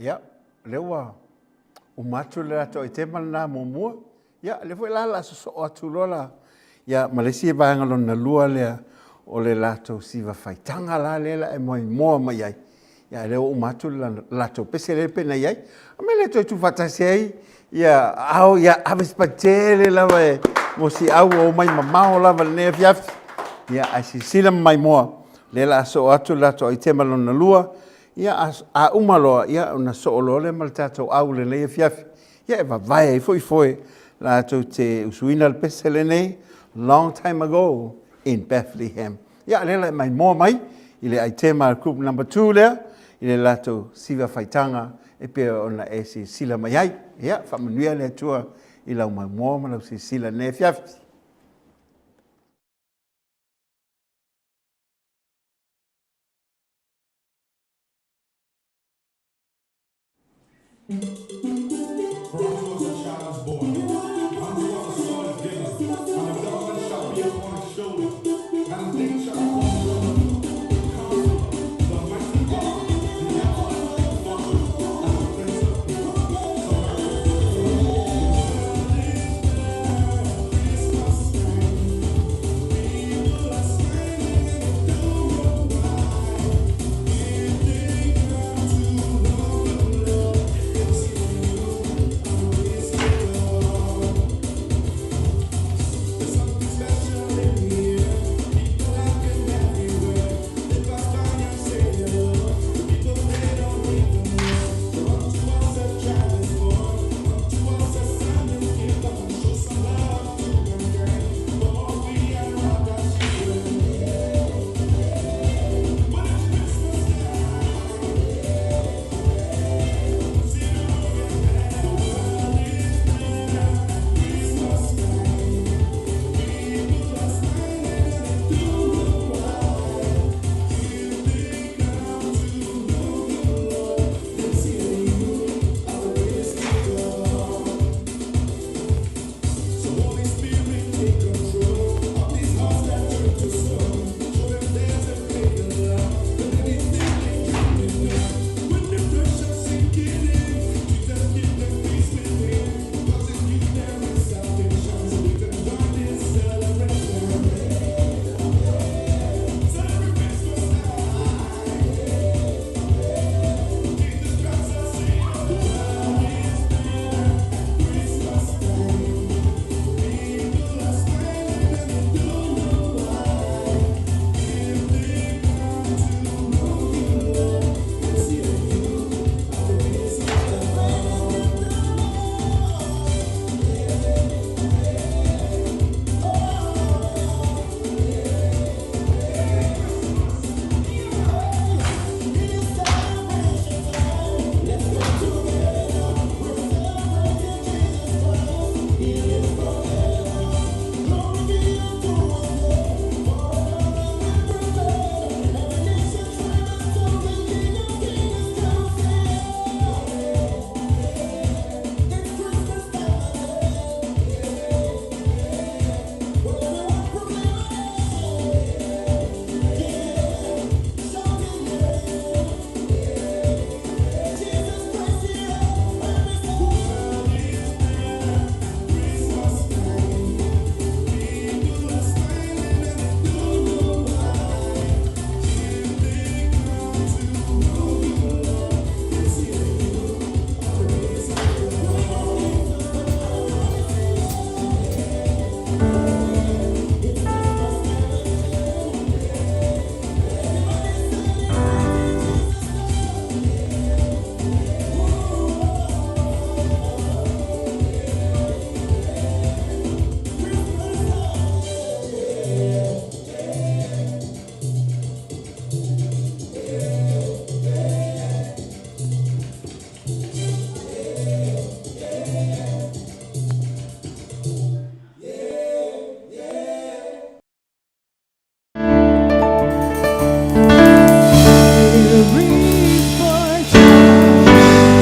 Ya, lewa o matu le ato i te mana mua. Ya, le foi la so atu lola. Ya, Malaysia vanga lona lua le o le lato siva faitanga la lela e moi moa mai ai. Ya, le o matu le lato pese le pena ai. Me le tu fatasi ai. Ya, au ya aves patele la vai. Mo si au o mai mamao la va ne fiaf. Ya, asi sila mai moa. Le la so atu lato i te mana lona lua. Ia a umaloa ia una so'olole ma le tatou au lelei e fiafi. Ia e vavae i foi la tau te usuina le pese lenei long time ago in Bethlehem. Ia lela e mai moa mai i le aitema group number 2 lea i le latou siva faitanga e pea ona e si sila mai ai. Ia whamanuia le atua i lau mai moa ma lau si sila ne fiafi. For unto us a child is born, unto us a son is given, and the government shall be upon his shoulder, and things shall come upon him. Counselor, the mighty God, the everlasting Father, and the Prince of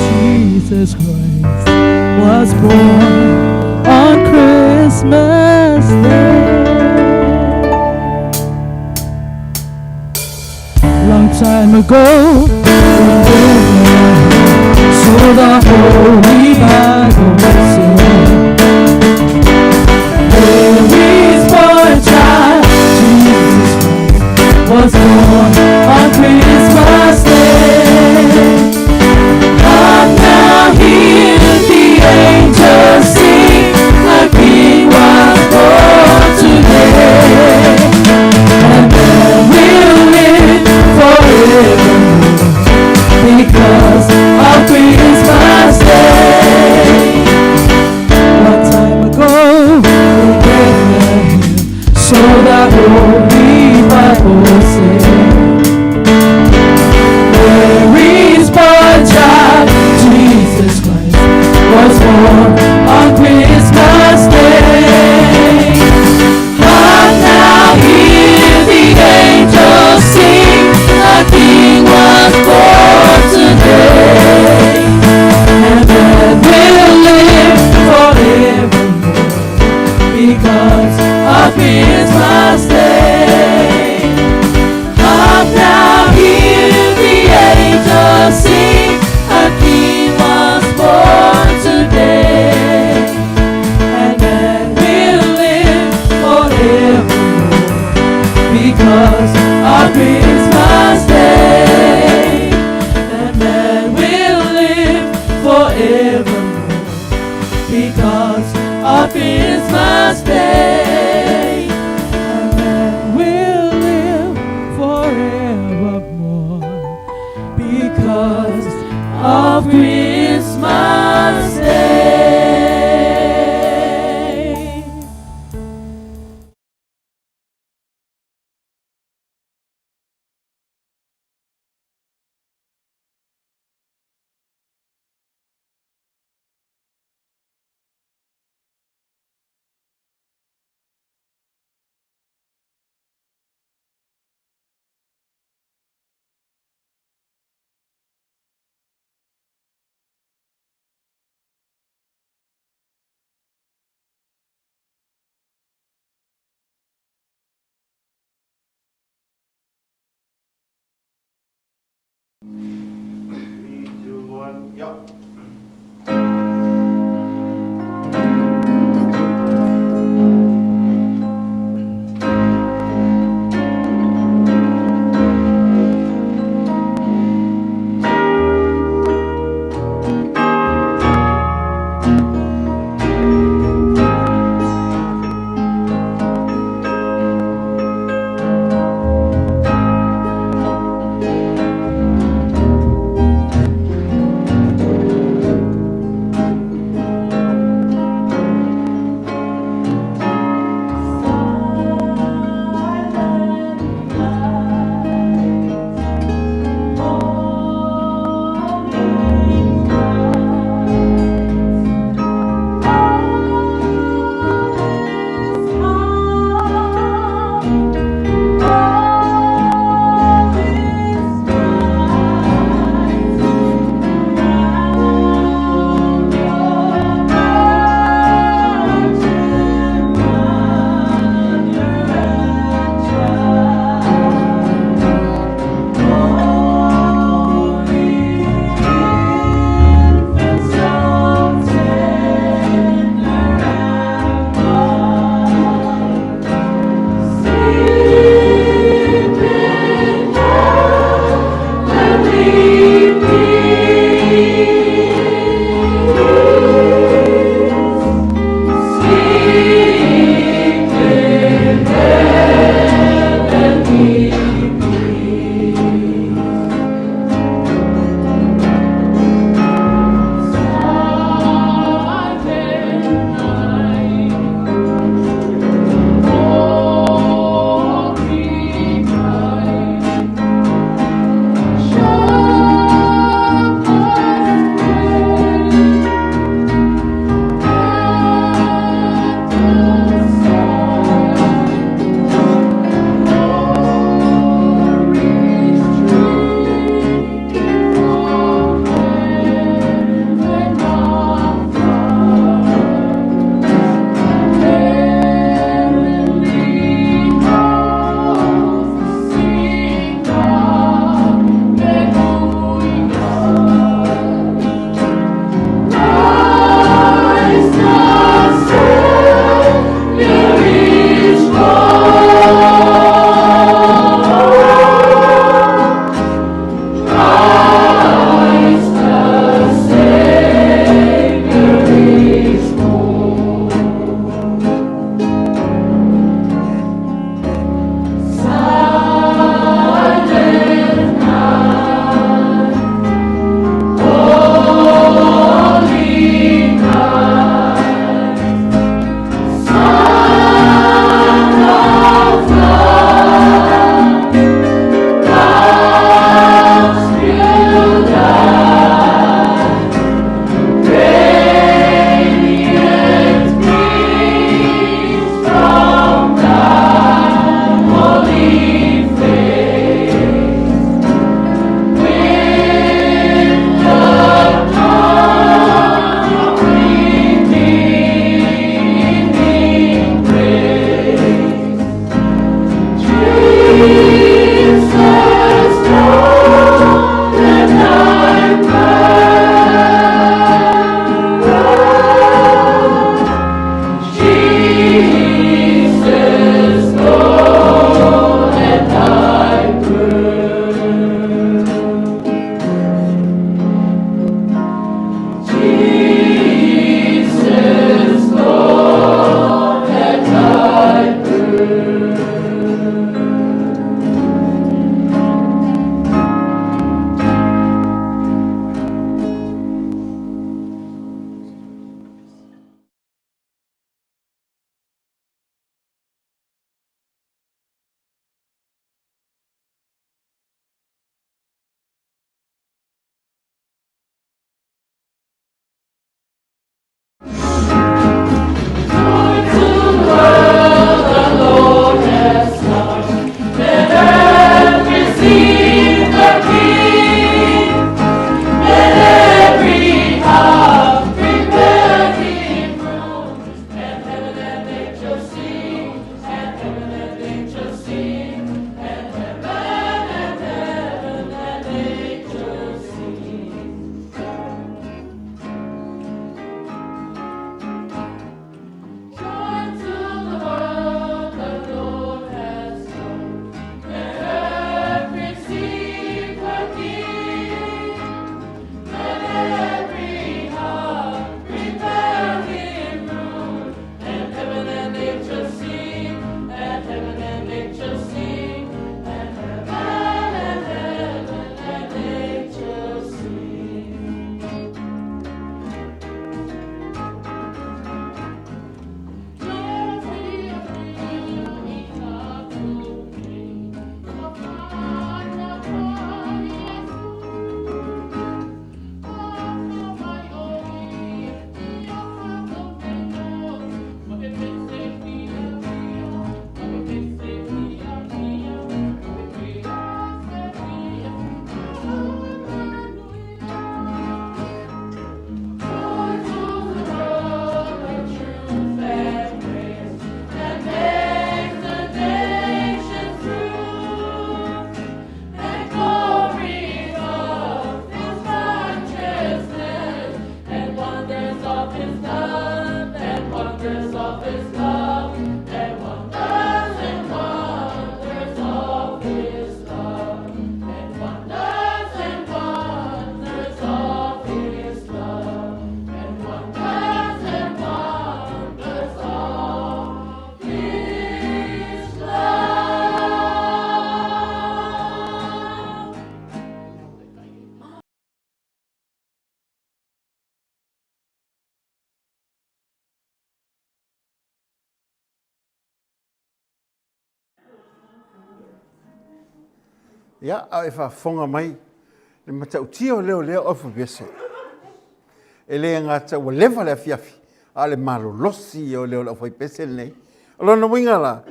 Jesus Christ was born on Christmas. Christmas Day. Long time ago, so the Holy Bible said, Mary's boy child, Jesus Christ, was born on Christmas Day. And now hear the angels sing, a King was born today. And then we'll live forevermore because of Christmas Day. Long time ago in Bethlehem, so the Holy Bible said, Mary's born child, Jesus Christ, was born on Christmas Day. And now hear the angels sing, a King was born today. And then we'll live forevermore because of Christmas Day. And now hear the angels sing, a King was born today. And then we'll live forevermore because of Christmas Day. And then we'll live forevermore because of Christmas Day. And then we'll live forevermore because of Christmas Day. Ia, au e whaafonga mai. Le matau tio leo ofu bese. E le ngata ua lewa le afiafi. A le malo losi o leo la fai pese nei. O lona winga la.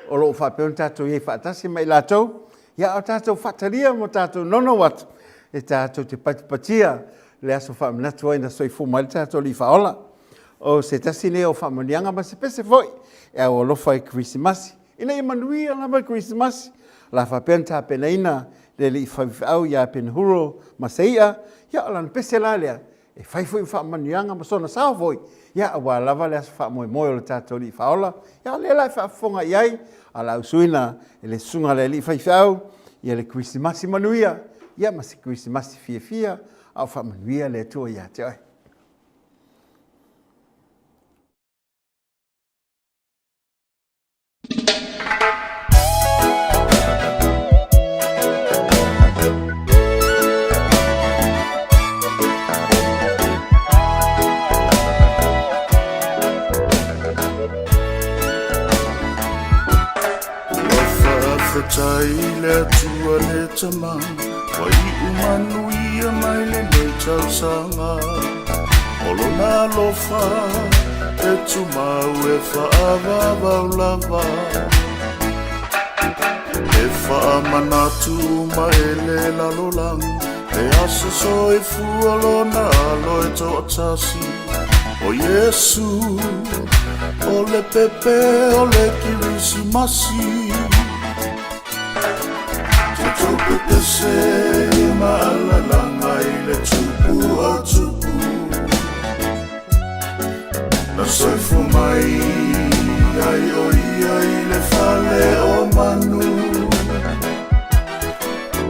O lo whapeon tātou iei whaatasi mai lātou. Ia o tātou whataria mo tātou nono watu. E tātou te patipatia. Le aso whaamanatu ai na soifu mai tātou li whaola. O se tasi ne o whaamanianga ma se pese foi. E o lofa e Kerisimasi. Ina i manuia la mai Kerisimasi. La whapeon tā pena ina. Le li whaiwhau ia pena huro ma seia. Ia o lana pese la lea. E whaifoi whaamanianga ma sona sao foi. Ia a wā lava le aso whaamoe moe o le tātou li whaola. Ia le lai whaafonga iai. A la usuina e le sunga le li whaifhau. Ia le Kerisimasi manuia. Ia ma se Kerisimasi fia. Au whamanuia le tua ia te oi. Tai le atua le tama Wai umanuia mai le nei tausanga Olo na lofa e tumau e whaavavau lava E whaamanatu ma e le lalolang E aso so e fualo na alo e to atasi O Yesu O le pepe o le Kerisimasi Tupu te se maalalanga I le tupu au tupu Na soifu mai ai o ia I le fale o manu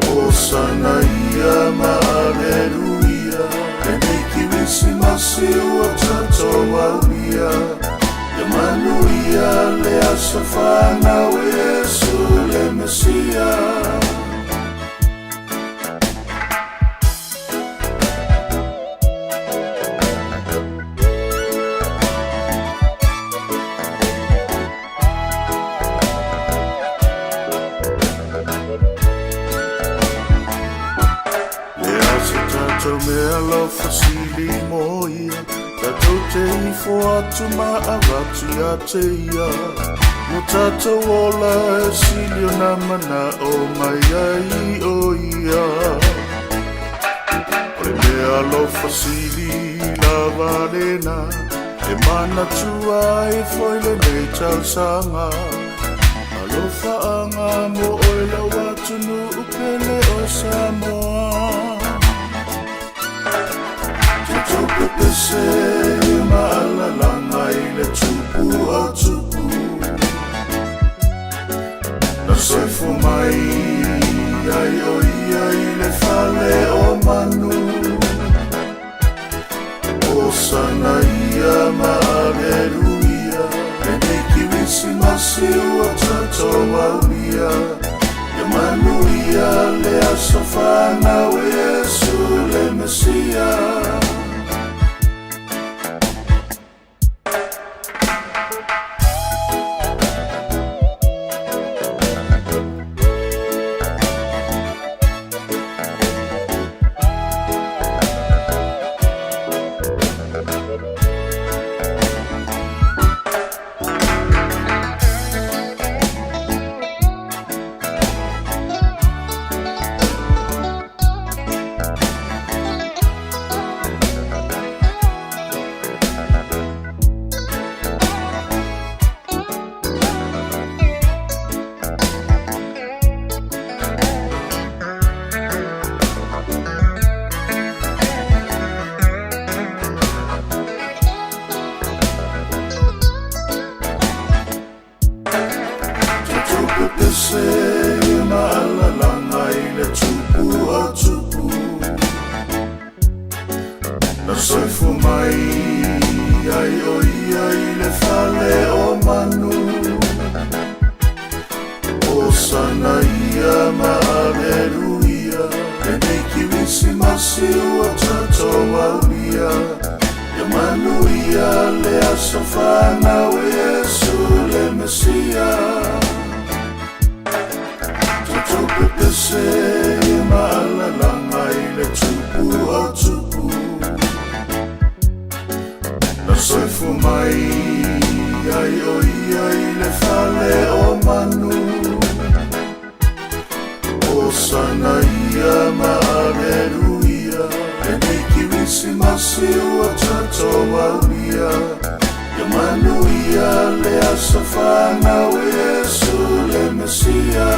O sana ia ma aleluia E nei Kerisimasi ua tatou au ia Ia manu ia le asa whanau Yesu le Mesia Tatou mea lo fasili mo ia Tatou te ifo atu ma avatu ia te ia Mo tatou ola e silio na mana o mai ai o ia Ore mea lo fasili la valena E mana tua e foile nei tausanga Alofa anga mo oila watu nu upele o Samoa Tupu te se maalalanga I le tupu au tupu Na soifu mai ai o ia I le fale o manu O sana ia ma aleluia E nei Kerisimasi ua tatou au ia Ia manu ia le aso whanau Yesu le Mesia Soifu mai ai o ia I le fale o manu O sana ia ma aleluia E nei Kerisimasi ua tatou au ia Ia manu ia le aso whanau Yesu le Mesia Tupu te se soifu mai ai o ia I le fale o manu o sana ia ma aleluia e nei Kerisimasi ua tato maulia ia manu ia le asafana o Yesu le Mesia.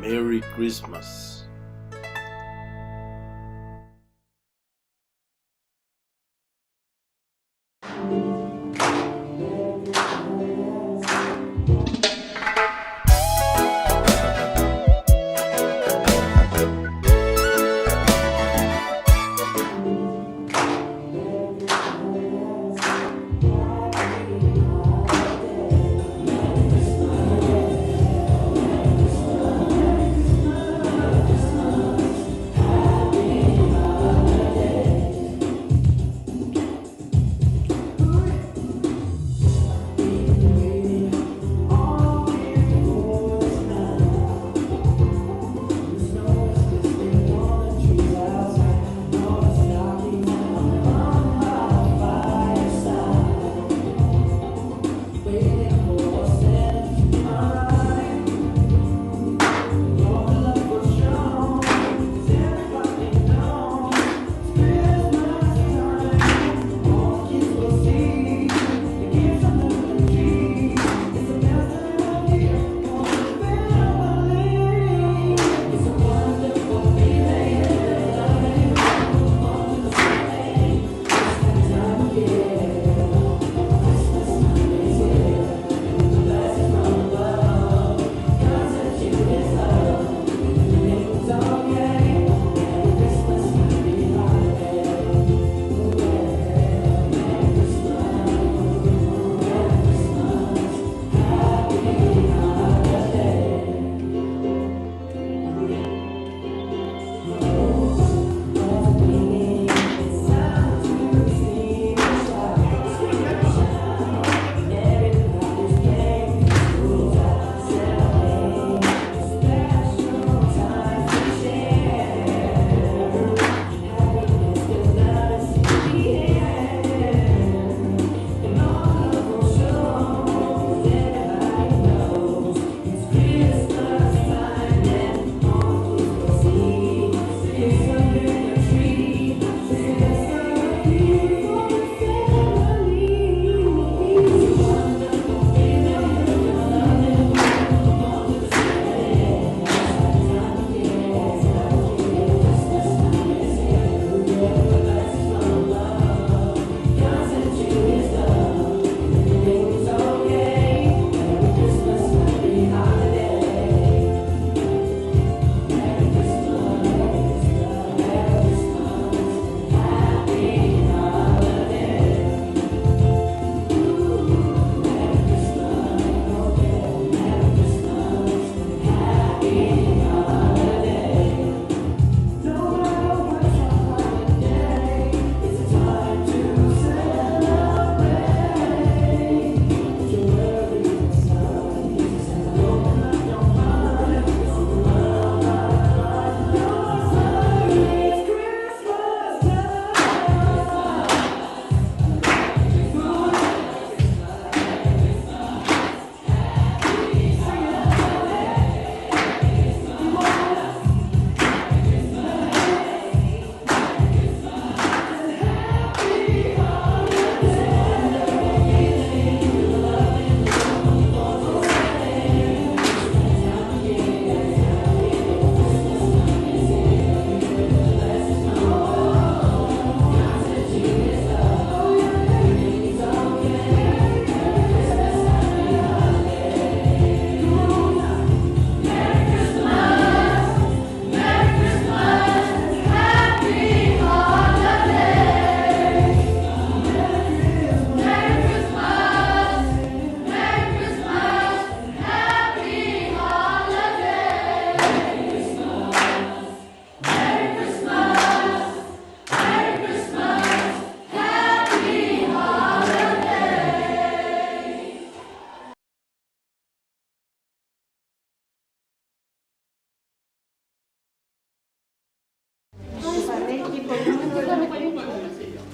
Merry Christmas.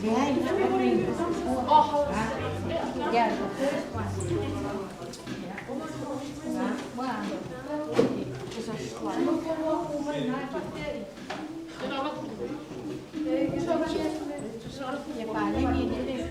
Yeah, the first one. That one is a slide. Yeah, let me do this.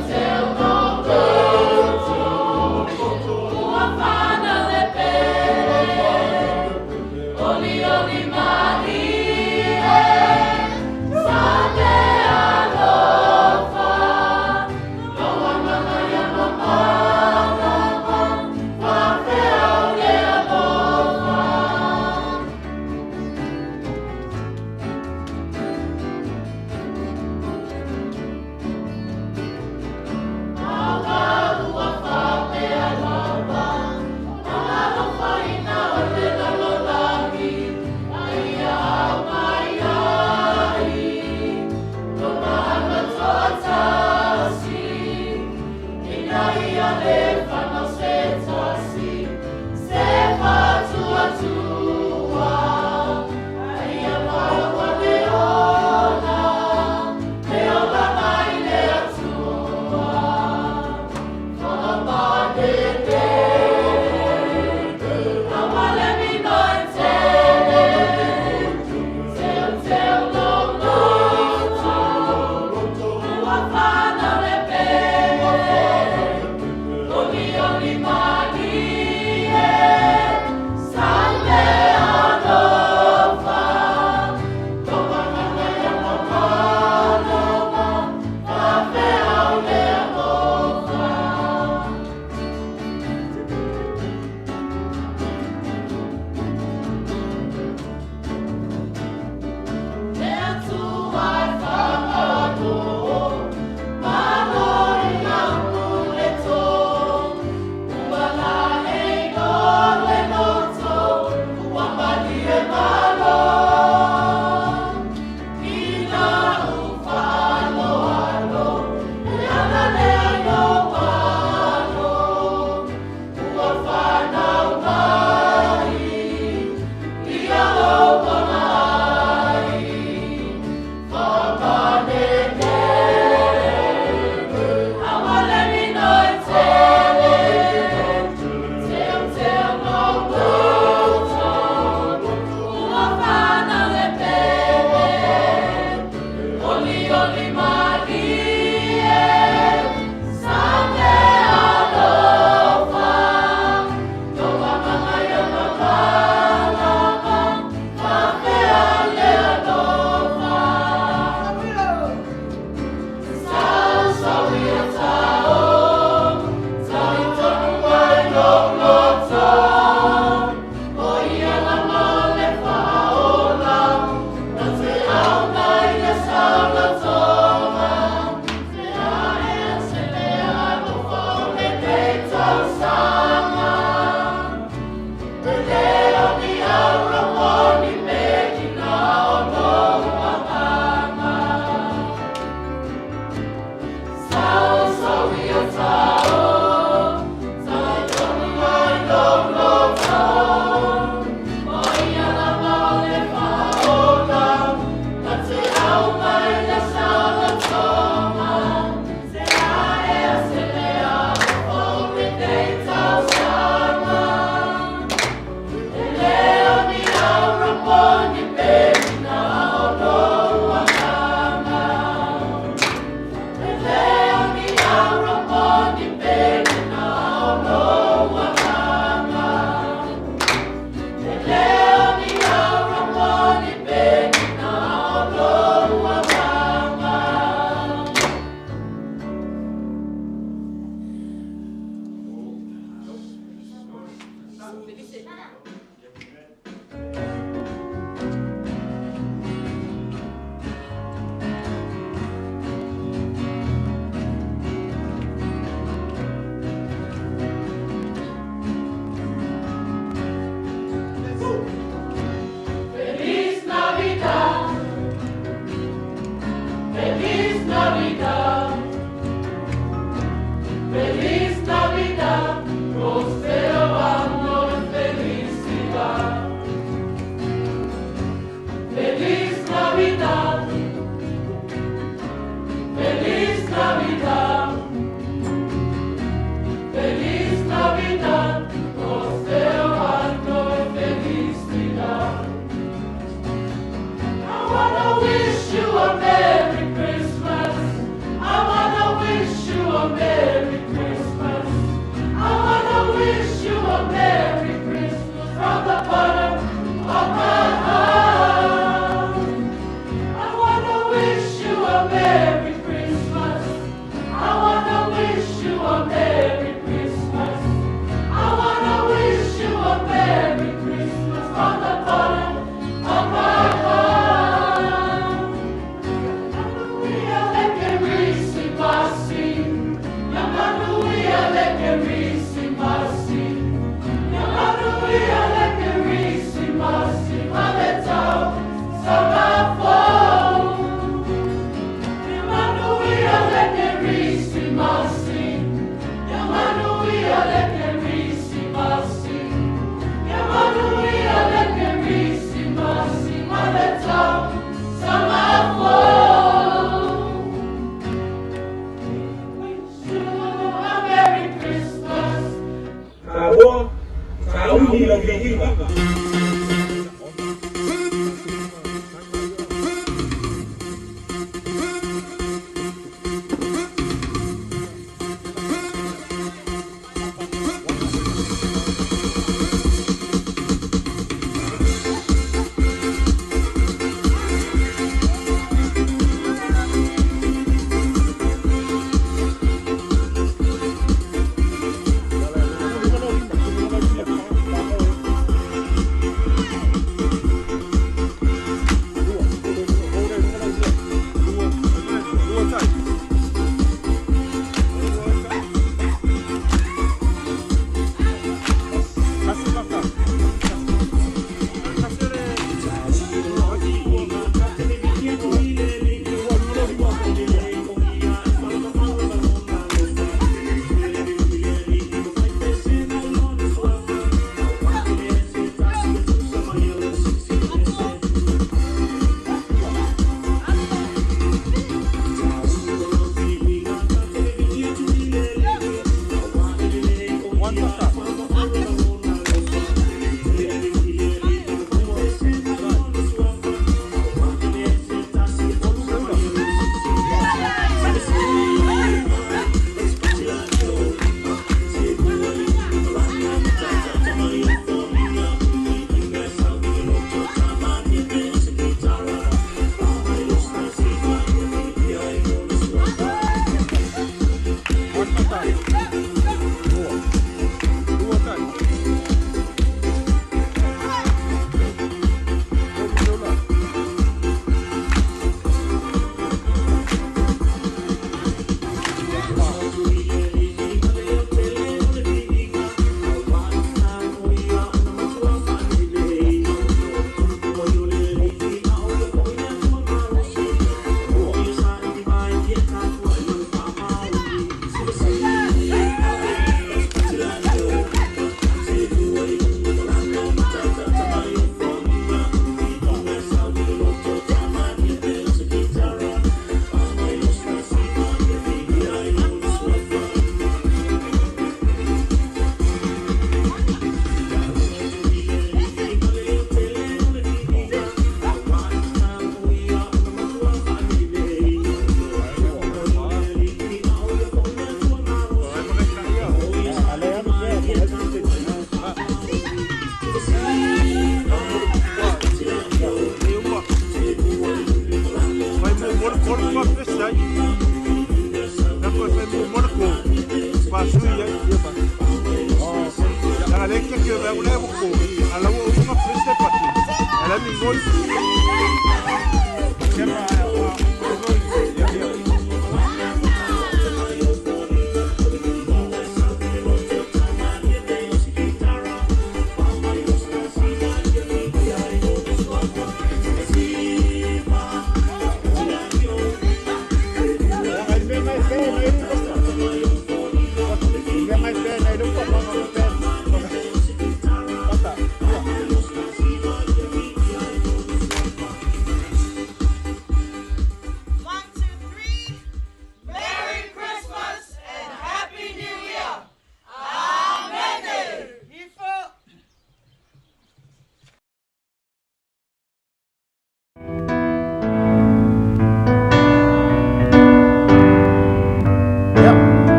Till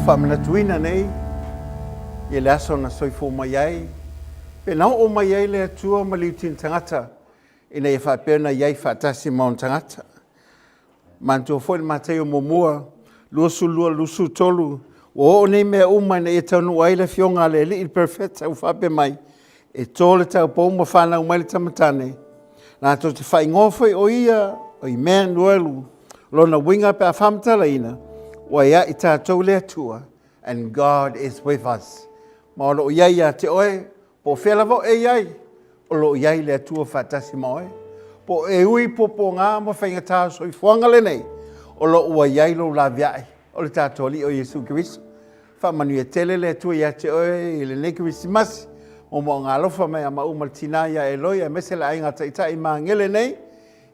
Whamana tuina nei, e le aso na soifo mai ai. Pe nao o mai ai le atua ma liutin tangata, ina e whapena iai whatasi maun tangata. Mantua foi le matei o momua, lusu lua lusu tolu, o nei mea uma na e taunu ai le fionga le li il perfetta u whape mai, e tole tau pouma whana umai le tamatane. Nā to te whai ngofoi o ia, o i mea nuelu, lona winga pe a whamtala ina, wa ia I tātou le atua, and God is with us. Ma o lo iai a te oe, po whelavo e iai, o lo iai le atua whatasi moe. Po e ui popo ngā ma whaingatā soi fuanga le nei, o lo ua iai lo la viai, o le tātou li o Yesu Kiriso. Whamanu e tele le atua ia te oe, I le ne Kerisimasi, o mo ngā lofa mai a mauma le tina ia e loi, a mesele ai ngā taitai mā ngele nei,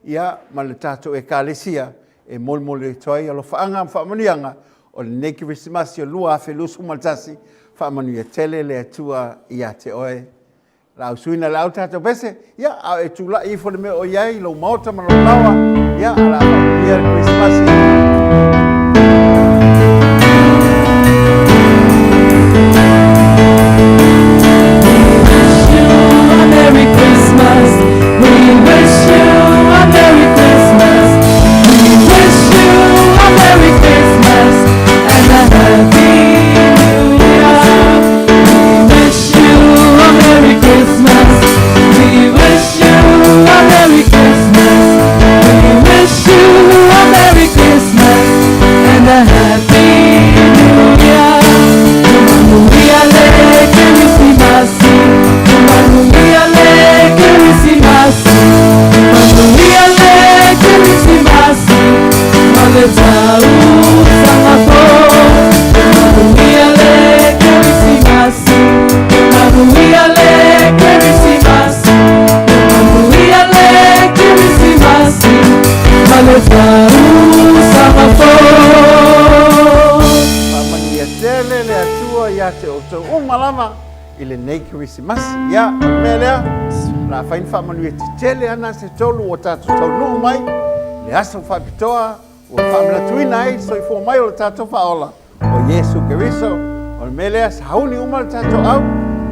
ia ma le tātou e kālesia, e molmole toi alo faanga whamanianga o le ne Kerisimasi o lua afe lusu maltasi whamanu e tele le atua ia te oe. Lau suina lau tātou pese, ia au e tūla I fo le me o iai lo maota ma lo lawa, ia ala ia Kerisimasi. Ile nei Kerisimasi ia melea la fain famanu e tele ana se tolu o tatu tau no mai le aso fa pitoa o famla tuina ai so fo mai o tatu faola o Yesu Keriso o melea hauni uma tatu au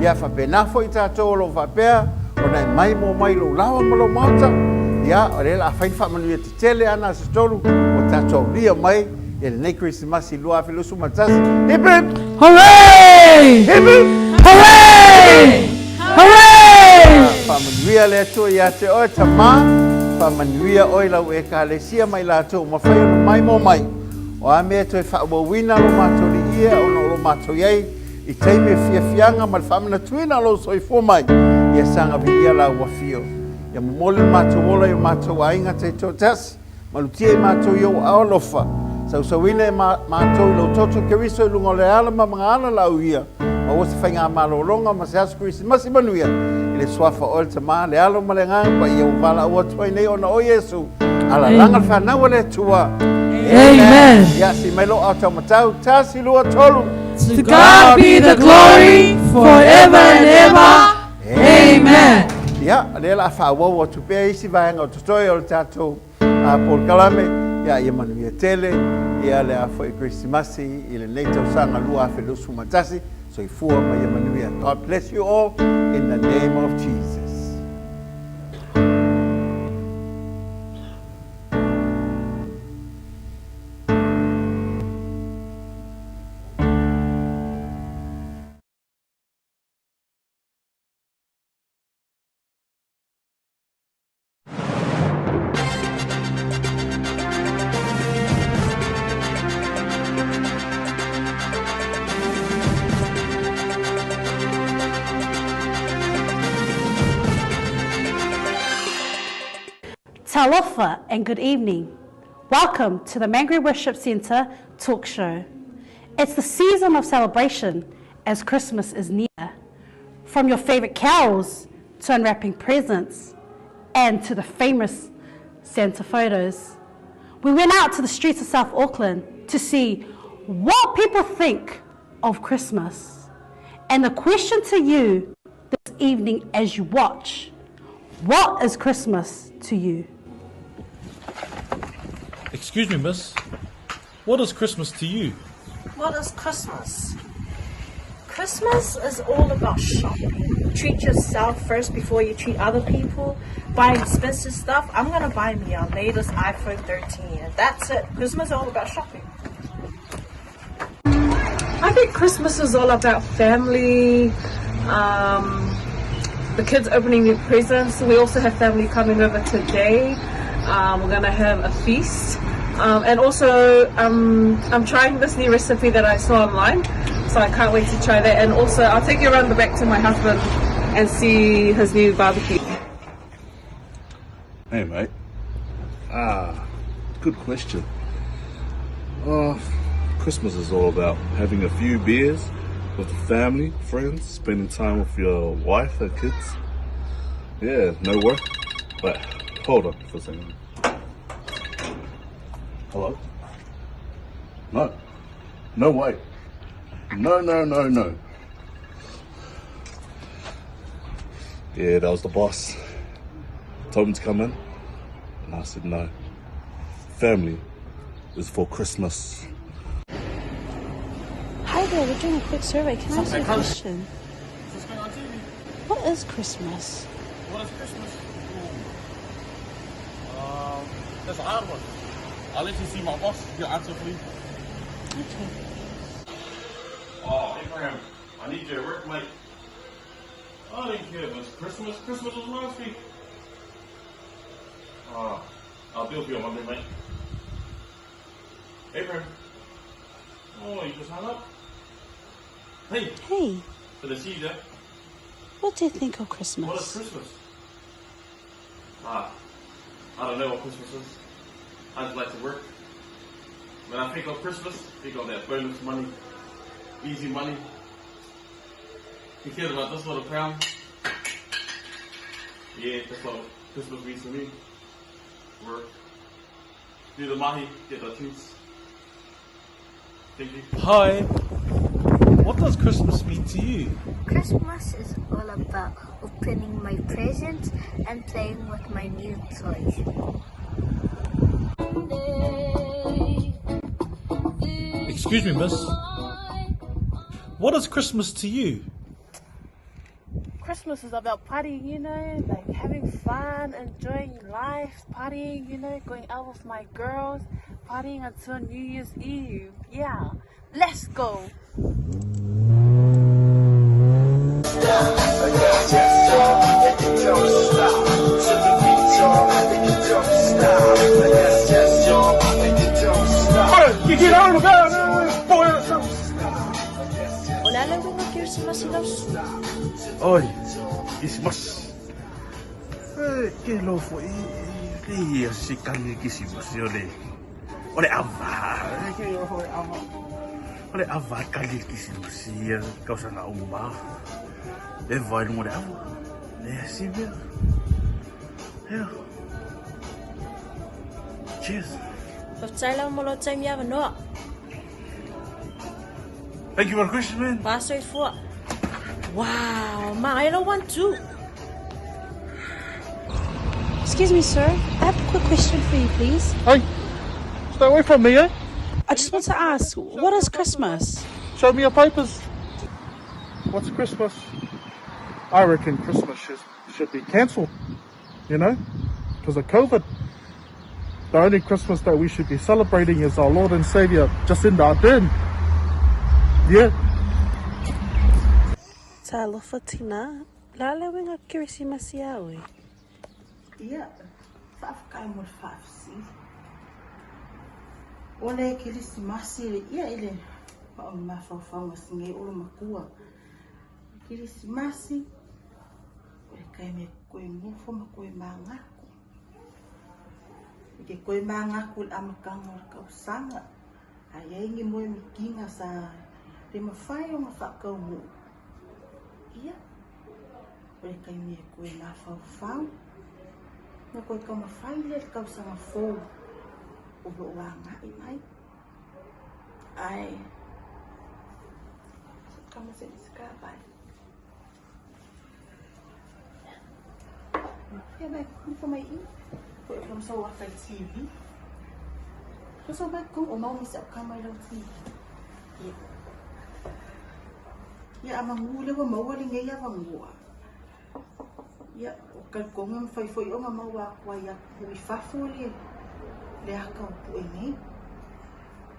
ia fa benafo I tatu lo fa pea o nai mai mo mai lo lawa mo lo mata ia o le la fain famanu e tele ana se tolu o tatu ria mai ile nei Kerisimasi lua filosu matasi hip hip Hooray! hip hip Hooray! Hooray! Whamanuia le atua ia te oe ta mā, whamanuia oi lau e kālesia mai lātou ma whai ono mai mo mai. O a mea toi whaawawina lo mātou li ia o no lo mātou iei, I teime fianga ma le whamana tuina lo soi fo mai, ia sanga vi ia lau wafio. Ia momole mātou ola I mātou ainga te tōtasi, ma lutia I mātou I o aolofa. Sausawina e mātou I lo toto Keriso I lungo le alama mga ala lau ia. Ma o se whainga malolonga ma se asu Kerisimasi manuia I le swafa o le tamā le alo ma le ngang pa I au wala ua tuai nei ona o Yesu ala langa le whanau le tua Amen. Ia si mai lo au tau matau tasi lua tolu To God be the glory forever and ever. Amen. Ia le la whawau o tupea isi vaenga o tutoi o le tātou Paul Kalame Ia ia manuia tele Ia le a fo I Kerisimasi I le nei tau sanga lua afe lusu matasi So God bless you all in the name of Jesus. Talofa and good evening. Welcome to the Mangere Worship Centre talk show. It's the season of celebration as Christmas is near. From your favourite carols to unwrapping presents and to the famous Santa photos. We went out to the streets of South Auckland to see what people think of Christmas. And the question to you this evening as you watch, what is Christmas to you? Excuse me, miss. What is Christmas to you? What is Christmas? Christmas is all about shopping. Treat yourself first before you treat other people. Buying expensive stuff. I'm going to buy me our latest iPhone 13. And that's it. Christmas is all about shopping. I think Christmas is all about family, the kids opening their presents. We also have family coming over today. We're going to have a feast. And also, I'm trying this new recipe that I saw online, so I can't wait to try that. And also, I'll take you around the back to my husband and see his new barbecue. Hey, mate. Good question. Christmas is all about having a few beers with the family, friends, spending time with your wife and kids. Yeah, no work. But hold on for a second. Hello? No. No way. No. Yeah, that was the boss. Told him to come in, and I said no. Family is for Christmas. Hi there, we're doing a quick survey. Can I ask you a question? What's going on TV? What is Christmas? What is Christmas? That's a hard one. I'll let you see my boss. Your answer, please. Okay. Oh, Abraham, I need you at work, mate. I didn't care if it's Christmas. Christmas was last week. I'll deal with you on Monday, mate. Abraham. Oh, you just hung up? Hey. Hey, Good to see you there. what do you think of Christmas? What is Christmas? I don't know what Christmas is. I just like to work. When I think of Christmas, I think of that bonus money, easy money. Who cares about this little crown? Yeah, that's what Christmas means to me. Work. Do the mahi, get the tooth. Thank you. Hi. What does Christmas mean to you? Christmas is all about opening my presents and playing with my new toys. Excuse me, miss. What is Christmas to you? Christmas is about partying, like having fun, enjoying life, partying, going out with my girls, partying until New Year's Eve. Yeah, let's go. Oi, Kerisimasi. Ke lo fo le si kali Kerisimasi ole. Ole ava. Ole ava kali Kerisimasi kau sana umba. Le vai no le ava. Le si be. Yeah. Cheers. Thank you for the question, man. Wow, I don't want to. Excuse me, sir. I have a quick question for you, please. Hey, stay away from me, eh? I just want to ask, what is Christmas? Show me your papers. What's Christmas? I reckon Christmas should be cancelled, because of COVID. The only Christmas that we should be celebrating is our Lord and Saviour, Jacinda Ardern. Yeah. Talofa tina, lale wenga Kerisimasi awe. Yeah, whaakai mo whaafisi. Ole Kerisimasi, ia ele o mawhawhanga singe o makua. Kerisimasi, ole kai me koe mofo ma koe mangako. Ke koe manga kul amakanga o kausanga. Ai ngi moe mikinga sa le mawhai o mawhakau mo. Ia. Pare kai mea koe ngā whau. Na koe ka mawhai le kausanga fōu. O lo wā ngai mai. Ai. Kama se discover. Ja, maar niet voor mij in. Ik heb zo wat van TV. Dus zo ben ik om al die camera TV. Ja. Ja, maar hoe le we mau ali ngai ava mua. Ja, o ka konga fai foi o mau wa kwa ya hui fafu le aka o pu nei.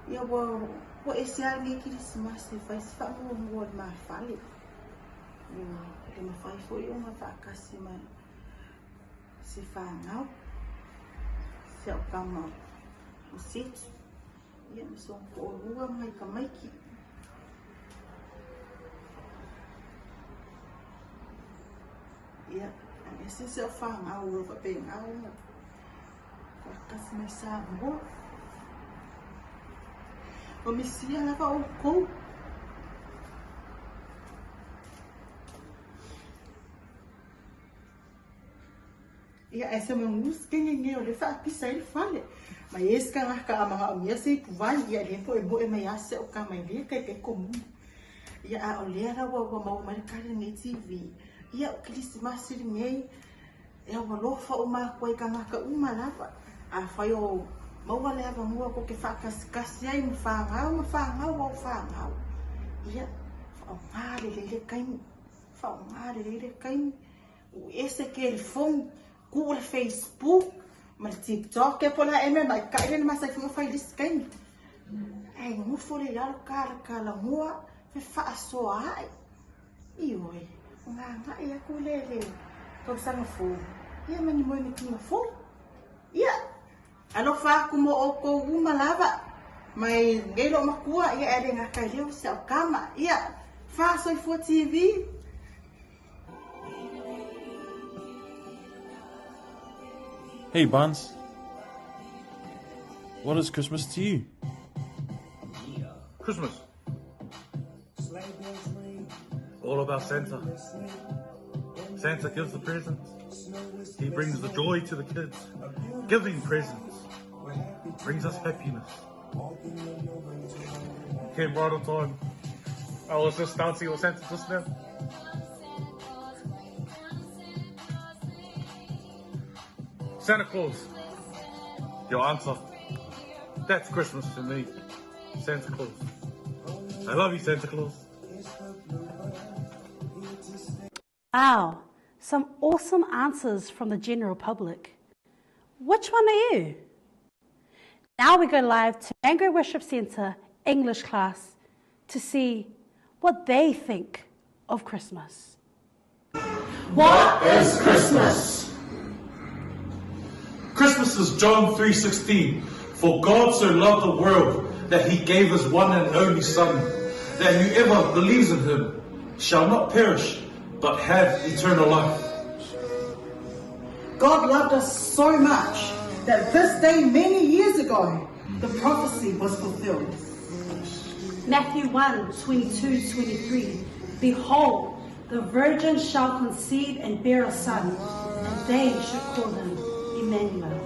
Ja, wa ese ngai Kerisimasi fai fa mo ma fale. Ja, le ma fai foi o ma fa kasi ma se whāngau, se au kama o setu. Ia me so ko o rua mai ka maiki. Ia, a se au whāngau o whape ngau na. Ko kasi mai sā mua. O misia lava o kou. Ia essa meu mus nge o le fa pisa ele fale. Mas esse cara ka ama o mia se vai ia le po e bo e mai ase o ka mai le kai comum. Ia a olera wa mau mai kare ni TV. Ia o Kerisimasi nge e o lofa o ma ko ka ngaka uma lava. A fai o mau wale ava mua ko ke fa kasi ai ma ngau o fa ngau. Ia o ngare le kai fa o ngare le kai o ese que el fon Google Facebook, maar TikTok ke pola eme mai kai ma sai fu fai disken. Ai mo fole ya kala mua fe fa so ai. Ioi, nga ia kulele. Ko sang fu. Ia mani mo ni tina fu. Ia. Alo fa kumo o ko uma lava. Mai ngelo makua ia ere nga kai leo sa kama. Ia. Fa so fu TV. Hey, Buns. What is Christmas to you? Christmas. All about Santa. Santa gives the presents. He brings the joy to the kids. Giving presents brings us happiness. Came right on time. I was just dancing with Santa just now. Santa Claus, your answer. That's Christmas to me. Santa Claus. I love you, Santa Claus. Wow, some awesome answers from the general public. Which one are you? Now we go live to Mangere Worship Centre English class to see what they think of Christmas. What is Christmas? Christmas is John 3:16. For God so loved the world that he gave his one and only Son, that whoever believes in him shall not perish, but have eternal life. God loved us so much that this day many years ago, the prophecy was fulfilled. Matthew 1:22-23. Behold, the virgin shall conceive and bear a son, and they should call him Emmanuel.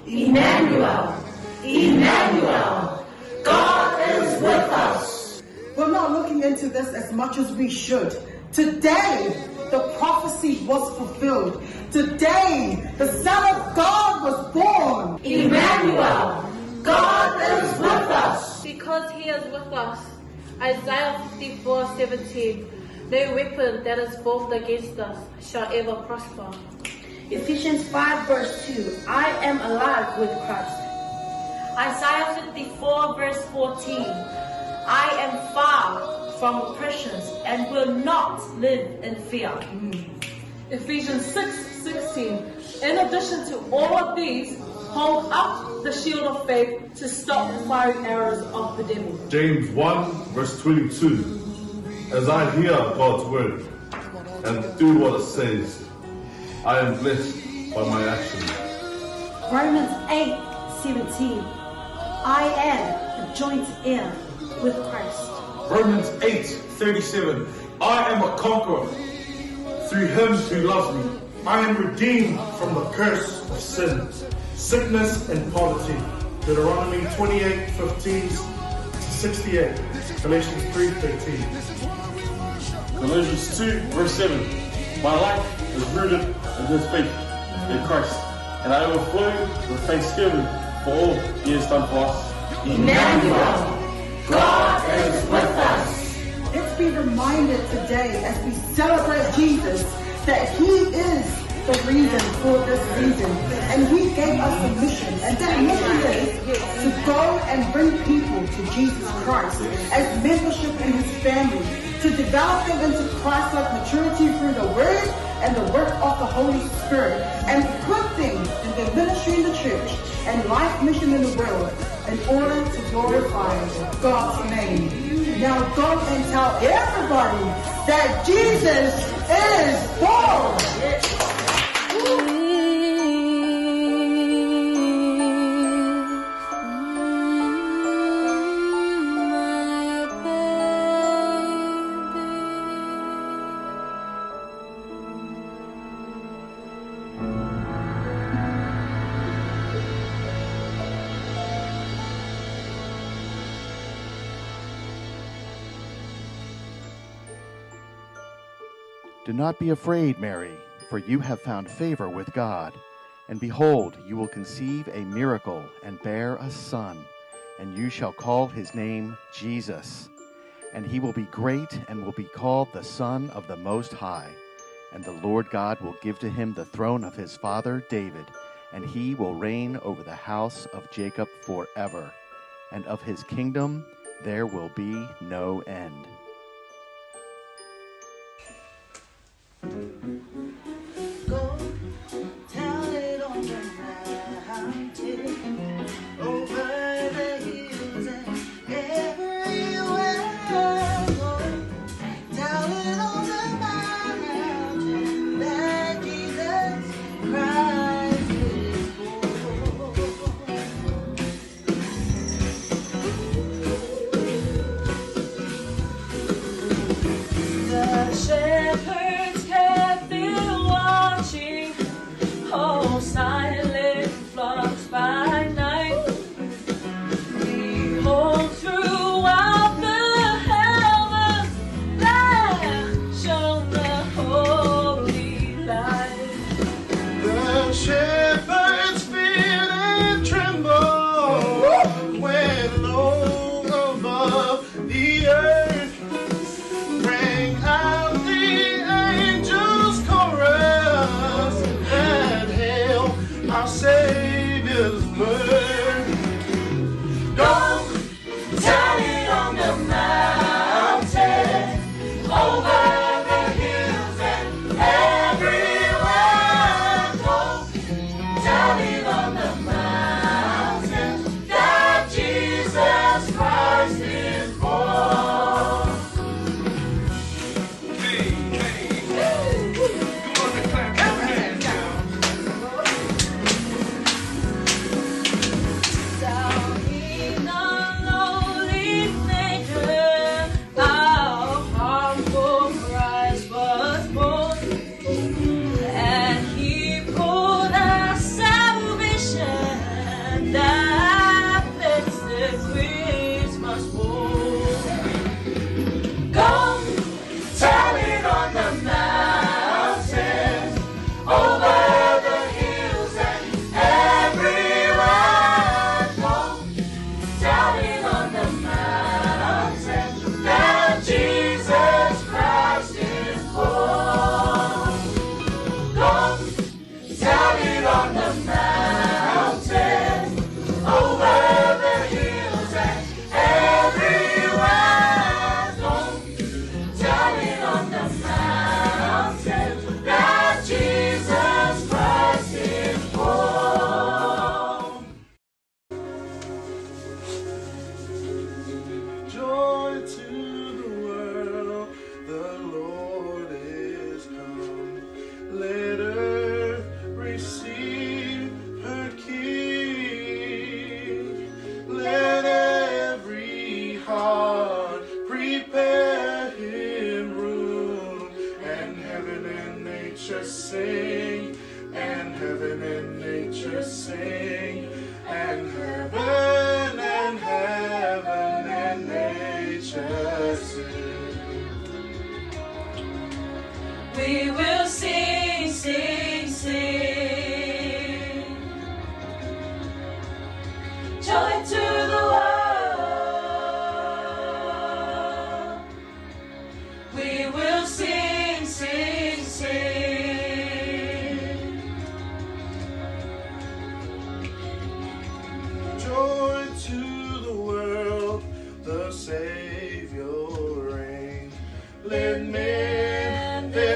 Emmanuel. Emmanuel. God is with us. We're not looking into this as much as we should. Today, the prophecy was fulfilled. Today, the Son of God was born. Emmanuel. God is with us. Because he is with us. Isaiah 54:17. No weapon that is formed against us shall ever prosper. Ephesians 5:2. I am alive with Christ. Isaiah 54:14. I am far from oppressions and will not live in fear. Ephesians 6:16. In addition to all of these, hold up the shield of faith to stop the fiery arrows of the devil. James 1:22. As I hear God's word and do what it says, I am blessed by my actions. Romans 8:17. I am a joint heir with Christ. Romans 8:37. I am a conqueror through him who loves me. I am redeemed from the curse of sin, sickness, and poverty. Deuteronomy 28:15-68. Galatians 3:13. Galatians 2, verse 7. My life is rooted in his faith in Christ, and I overflow with thanksgiving for all he has done for us. Emmanuel, God is with us. Let's be reminded today as we celebrate Jesus that he is the reason for this season, and he gave us a mission, and that mission is to go and bring people to Jesus Christ as membership in his family, to develop them into Christ-like maturity through the word and the work of the Holy Spirit, and equip them in their ministry in the church and life mission in the world in order to glorify God's name. Now go and tell everybody that Jesus is born. Do not be afraid, Mary, for you have found favor with God. And behold, you will conceive a miracle and bear a son, and you shall call his name Jesus. And he will be great and will be called the Son of the Most High. And the Lord God will give to him the throne of his father David, and he will reign over the house of Jacob forever. And of his kingdom there will be no end. Go tell it on the mountain, over the hills and everywhere. Go tell it on the mountain that Jesus Christ is born.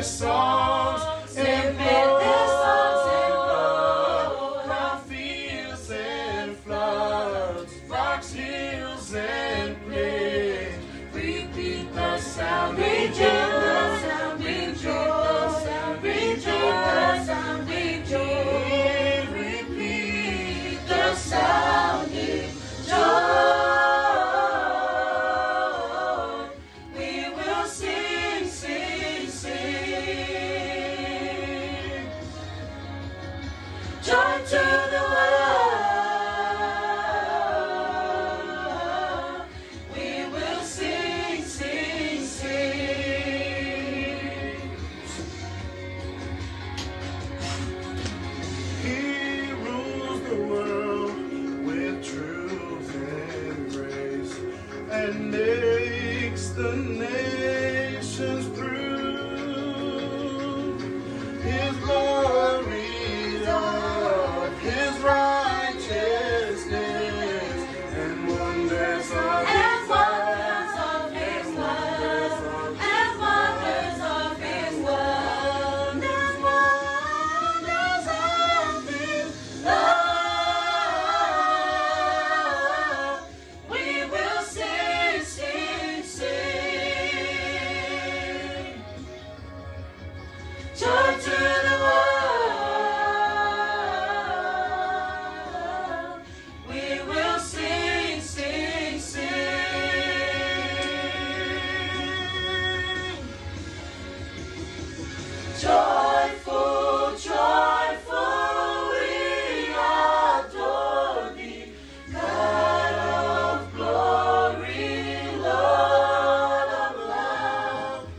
songs and flow, how fields and floods, rocks, hills and plains, repeat the sound, repeat the sound, repeat the sound, repeat the sound, repeat the sounding joy. We will sing, sing, sing. Joy to the world. We will sing, sing, sing. He rules the world with truth and grace and makes the nations prove His glory of His righteousness and wonders of His love, and wonders of His love, and wonders of His love. We will sing, sing, sing. Joy to the world. We will sing, sing, sing. Joyful, joyful, we adore Thee, God of glory, Lord of love.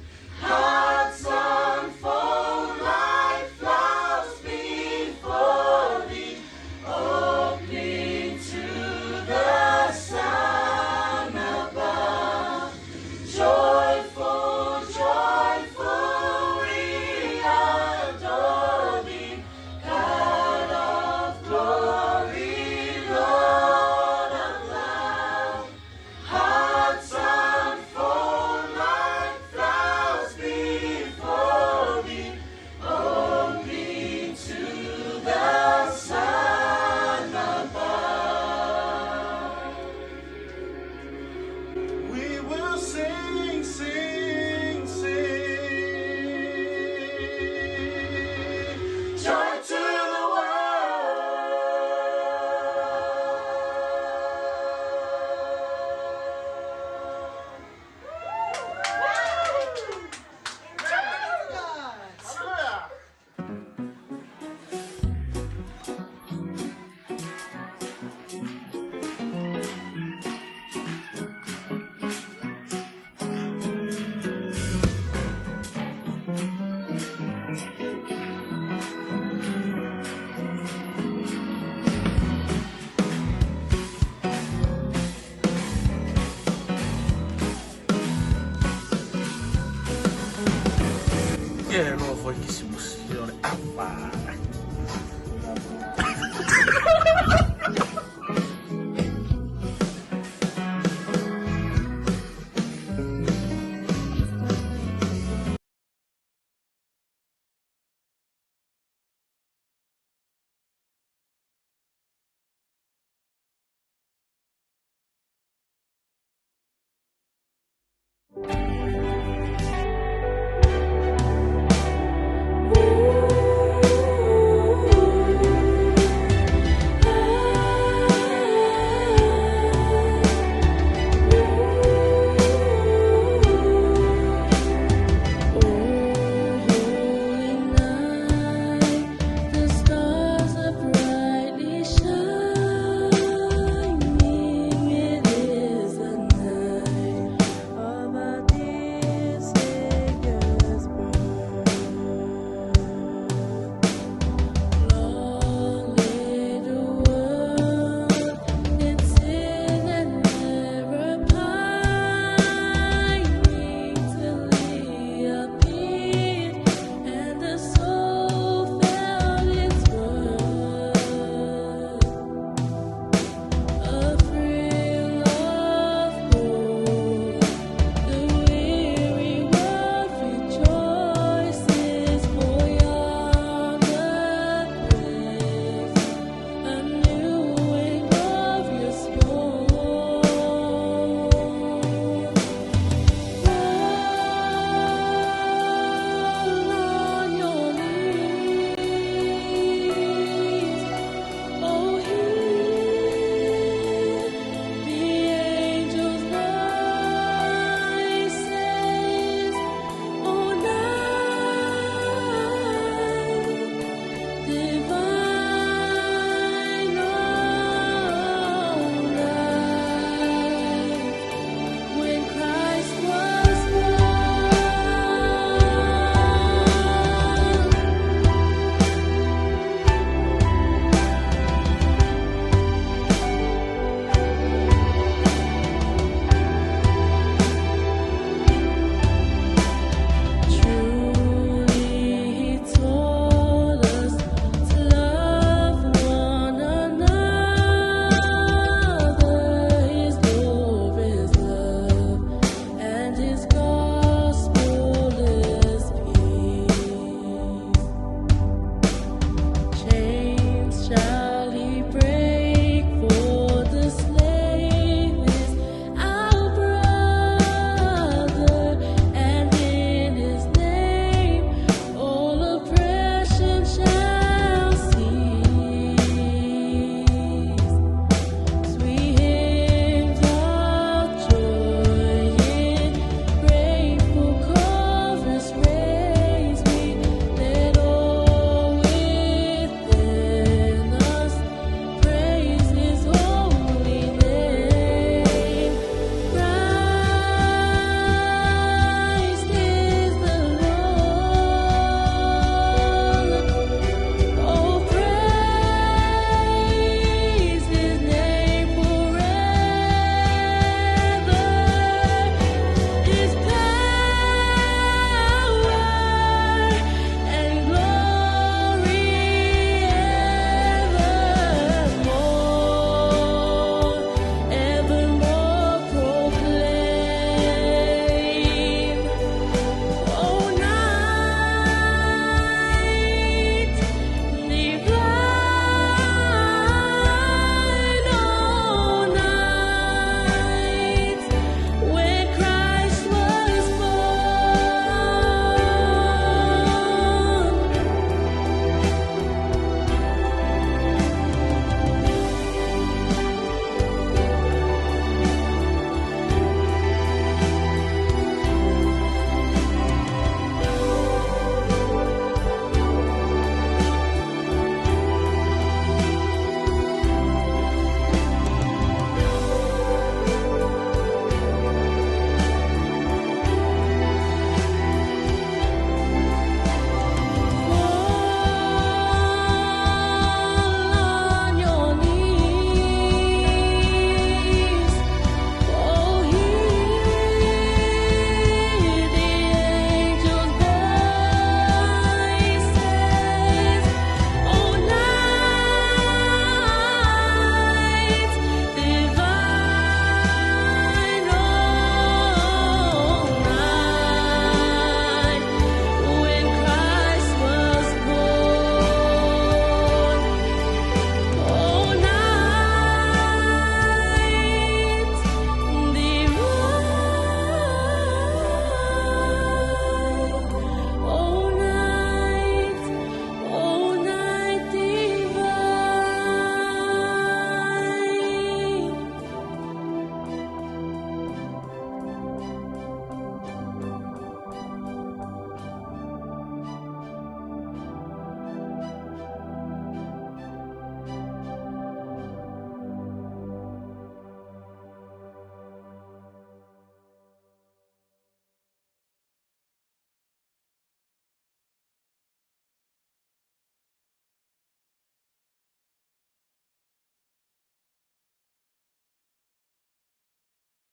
Hearts unfold like flowers before Thee, opening to the sun above. Joyful, joyful, we adore Thee, God of glory, Lord of love. Hearts unfold like flowers before Thee, opening to the sun above. We will sing, sing, sing. Joy to the Yeah, Lord.